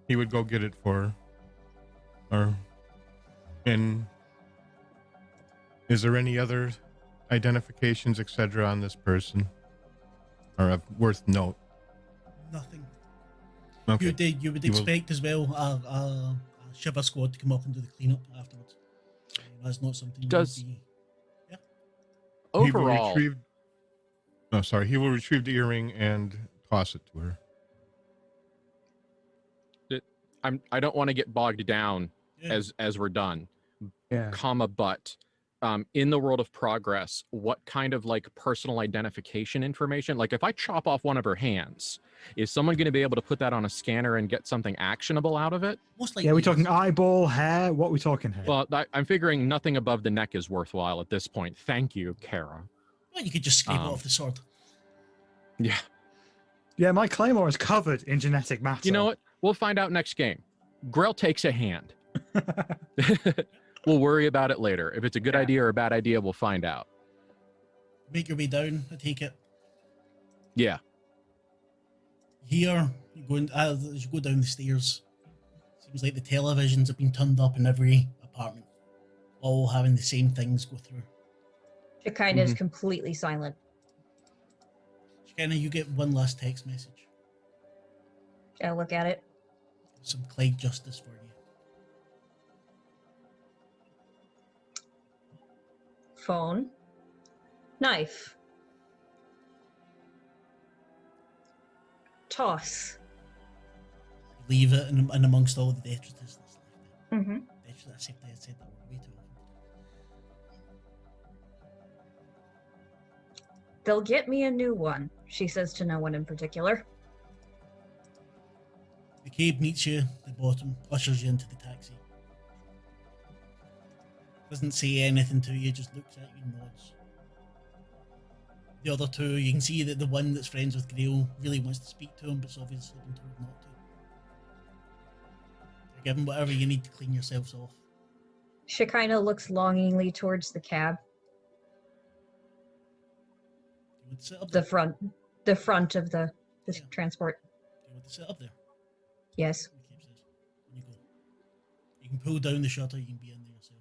he would go get it for her. And is there any other identifications, etc., on this person, or of worth note? Nothing. Okay. You would You will- expect as well a Shiva squad to come up and do the cleanup afterwards. That's not something you Does- would be... He will Overall, retrieve. Oh, sorry. He will retrieve the earring and toss it to her. I don't want to get bogged down Yeah. as we're done. Yeah. But in the world of progress, what kind of like personal identification information, like if I chop off one of her hands, is someone going to be able to put that on a scanner and get something actionable out of it? Most likely. Yeah, we're talking yes. eyeball, hair. What are we talking here? Well, I'm figuring nothing above the neck is worthwhile at this point. Thank you, Kara. Well, you could just scrape it Um, off the sword. Yeah. Yeah, my claymore is covered in genetic matter. You know what? We'll find out next game. Grell takes a hand. We'll worry about it later. If it's a good Yeah. idea or a bad idea, we'll find out. Make your way down, I take it. Yeah. Here, as you go down the stairs, seems like the televisions have been turned up in every apartment, all having the same things go through. Shekinah is completely silent. Shekinah, you get one last text message. I look at it. Some Clyde justice for you. Phone. Knife. Toss. Leave it in amongst all the detritus that's left. Mm-hmm. Detritus, I said that word way too often. They'll get me a new one, she says to no one in particular. McCabe meets you at the bottom, ushers you into the taxi. Doesn't say anything to you, just looks at you and nods. the other two, you can see that the one that's friends with Grail really wants to speak to him, but it's obviously been told not to. Give him whatever you need to clean yourselves off. Shekinah looks longingly towards the cab. You want to sit up The there? front of the Yeah. transport. You want to sit up there? Yes. Okay, says, when you go. You can pull down the shutter, you can be in there yourself.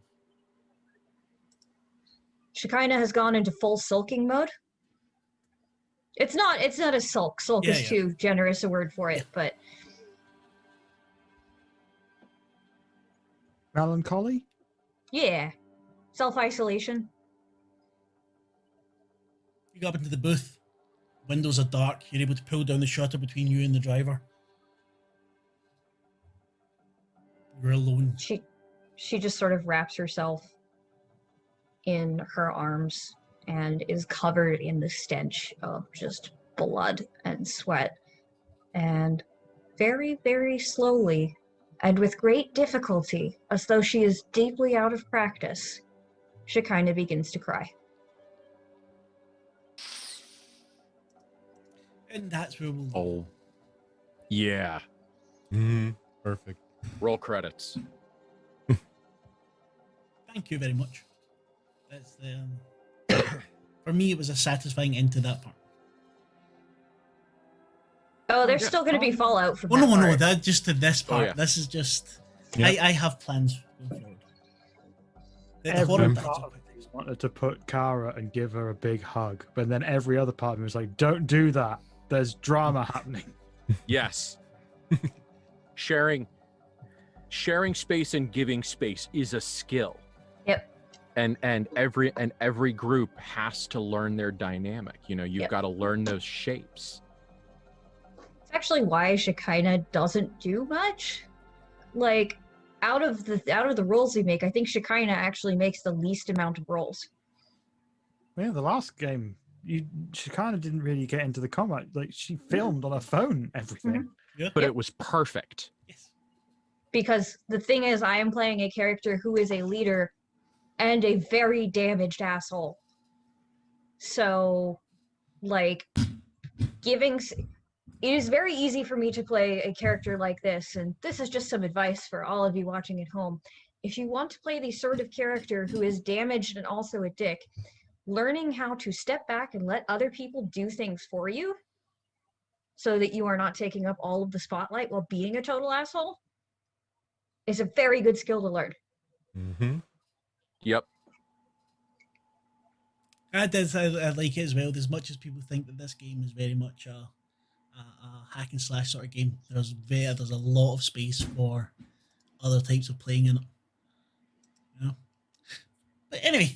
Shekinah has gone into full sulking mode. It's not a sulk. Sulk Yeah, is yeah. too generous a word for it, Yeah. but Melancholy? yeah. Self-isolation. You go up into the booth. Windows are dark. You're able to pull down the shutter between you and the driver. You're alone. She just sort of wraps herself in her arms and is covered in the stench of just blood and sweat. And very, very slowly, and with great difficulty, as though she is deeply out of practice, Shekinah begins to cry. And that's where we'll... Oh, yeah. Perfect. Roll credits. Thank you very much. That's the... For me, it was a satisfying end to that part. Oh, there's still going to be fallout from Oh, that no, part. that just to this Oh, part. yeah. This is just... Yep. I have plans going forward. The Every horror part part's of okay. me wanted to put Kara and give her a big hug, but then every other part of me was like, don't do that. There's drama happening. Yes. sharing space and giving space is a skill. Yep. And every group has to learn their dynamic. You know, you've Yep. got to learn those shapes. It's actually why Shekinah doesn't do much. Like, out of the rolls we make, I think Shekinah actually makes the least amount of rolls. Yeah, the last game, she kind of didn't really get into the combat. Like, she filmed on her phone everything. Yeah. But Yep. it was perfect. Yes. Because the thing is, I am playing a character who is a leader and a very damaged asshole. So, like, it is very easy for me to play a character like this, and this is just some advice for all of you watching at home. If you want to play the sort of character who is damaged and also a dick, learning how to step back and let other people do things for you so that you are not taking up all of the spotlight while being a total asshole is a very good skill to learn. Mm-hmm. Yep. I like it as well. As much as people think that this game is very much a hack and slash sort of game, there's a lot of space for other types of playing in it. You know? But anyway,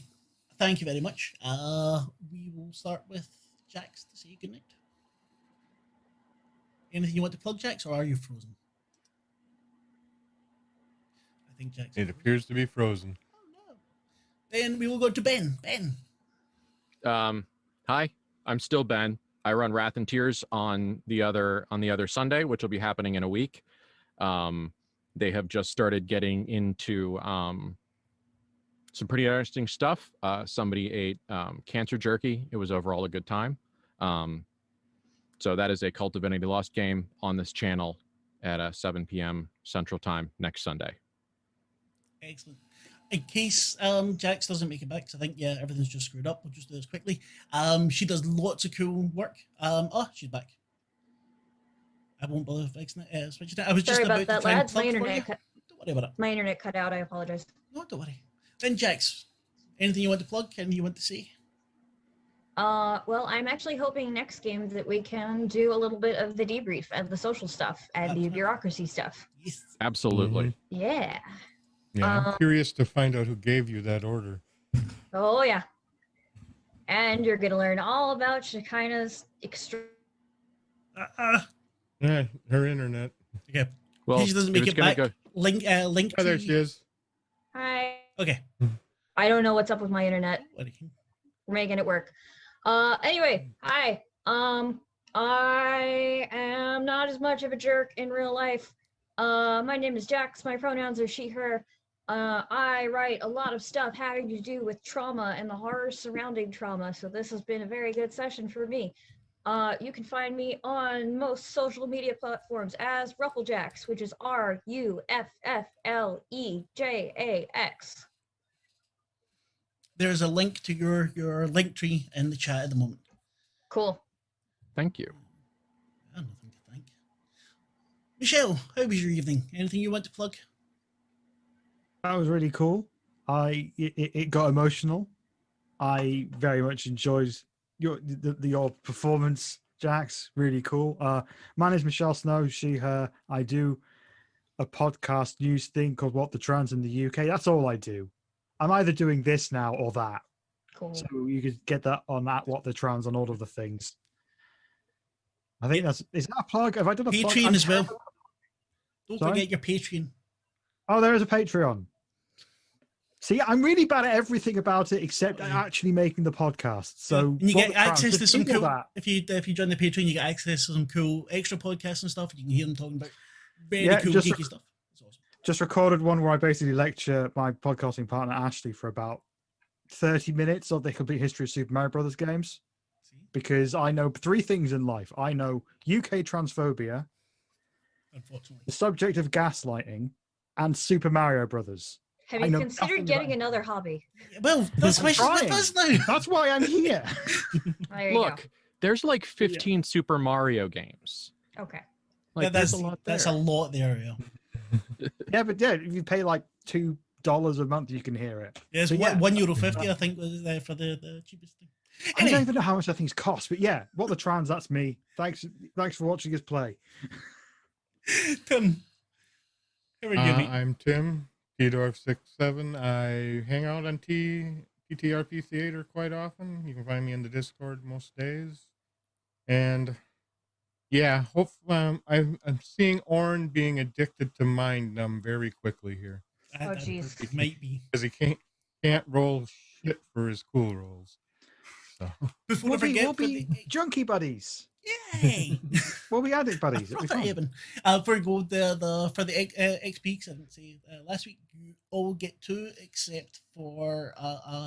thank you very much. We will start with Jax to say goodnight. Anything you want to plug, Jax, or are you frozen? I think Jax. It appears to be frozen. Oh no. Then we will go to Ben. Ben. Hi, I'm still Ben. I run Wrath and Tears on the other Sunday, which will be happening in a week. They have just started getting into some pretty interesting stuff. Somebody ate cancer jerky. It was overall a good time. So that is a Cult of Divinity Lost game on this channel at 7 p.m. Central Time next Sunday. Excellent. In case Jax doesn't make it back, because I think everything's just screwed up. We'll just do this quickly. She does lots of cool work. She's back. I won't bother fixing it. Switching it. I was Sorry just about that, to try and lads. My plug for you. internet Don't worry about it. my internet cut out. I apologize. No, don't worry. Then Jax, anything you want to plug? Anything you want to say? Well, I'm actually hoping next game that we can do a little bit of the debrief and the social stuff and the Absolutely. bureaucracy stuff. Yes. Absolutely. Yeah. Yeah, I'm curious to find out who gave you that order. Oh, yeah. And you're going to learn all about Shekinah's extreme. Yeah, her internet. Okay. Well, She doesn't if make it's it gonna back. Link. Link. Oh, there to- she is. Hi. Okay. I don't know what's up with my internet. Don't worry. We're making it work. Anyway, hi. I am not as much of a jerk in real life. My name is Jax. My pronouns are she, her. I write a lot of stuff having to do with trauma and the horrors surrounding trauma, so this has been a very good session for me. You can find me on most social media platforms as Rufflejax, which is RUFFLEJAX. There's a link to your link tree in the chat at the moment. Cool. Thank you. Nothing to thank. Michelle, how was your evening? Anything you want to plug? That was really cool. It got emotional. I very much enjoyed your performance, Jax. Really cool. My name is Michelle Snow. She, her. I do a podcast news thing called What the Trans in the UK. That's all I do. I'm either doing this now or that. Cool. So you could get that on at What the Trans on all of the things. I think is that a plug? Have I done a plug? Patreon as well. Don't Sorry? forget your Patreon. Oh, there is a Patreon. See, I'm really bad at everything about it except actually making the podcast. So and you get access to some cool. That. If you join the Patreon, you get access to some cool extra podcasts and stuff. You can hear them talking about very cool geeky stuff. It's awesome. Just recorded one where I basically lecture my podcasting partner Ashley for about 30 minutes of the complete history of Super Mario Brothers games. Because I know 3 things in life. I know UK transphobia, unfortunately, the subject of gaslighting, and Super Mario Brothers. Have you considered getting another hobby? Well, that's why she's with us now. That's why I'm here. Look, there's like 15 Super Mario games. Okay. Like, that's a lot there. That's a lot there, Yeah, but if you pay like $2 a month, you can hear it. Yeah, it's so, €1.50, I think, was there for the cheapest thing. Anyway. I don't even know how much that thing's cost, but yeah, What the Trans, that's me. Thanks for watching us play. Tim, how are you, mate? I'm Tim, TDorf67. I hang out on TTRP Theater quite often. You can find me in the Discord most days. And yeah, I'm seeing Orin being addicted to Mind Numb very quickly here. Oh, jeez. Might be. Because he can't roll shit for his cool rolls. So. Before we'll be junkie buddies. Yay! We'll be addict buddies. For the XP, I didn't say last week, you all get 2 except for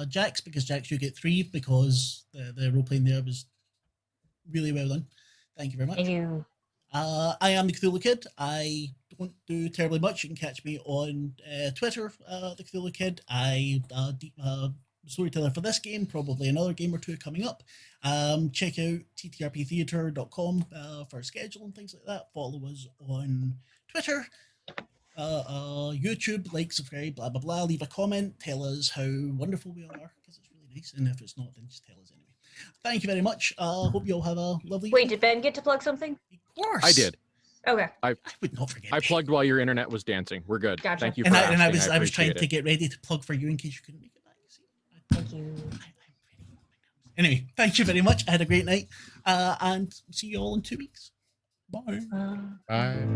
Jax, because Jax, you get 3 because the role playing there was really well done. Thank you very much. Thank you. I am the Cthulhu Kid. I don't do terribly much. You can catch me on Twitter, the Cthulhu Kid. I storyteller for this game, probably another game or 2 coming up. Check out ttrptheater.com for a schedule and things like that. Follow us on Twitter, YouTube, like, subscribe, blah blah blah. Leave a comment, tell us how wonderful we are, because it's really nice, and if it's not, then just tell us anyway. Thank you very much. Hope you all have a lovely Wait, did Ben get to plug something? Of course. I did. Okay. I would not forget. I plugged while your internet was dancing. We're good. Gotcha. Thank you. And For I asking. was trying appreciate to it. get ready to plug for you in case you couldn't make it back. See? Thank you. Anyway, thank you very much. I had a great night, and see you all in 2 weeks. Bye. Bye.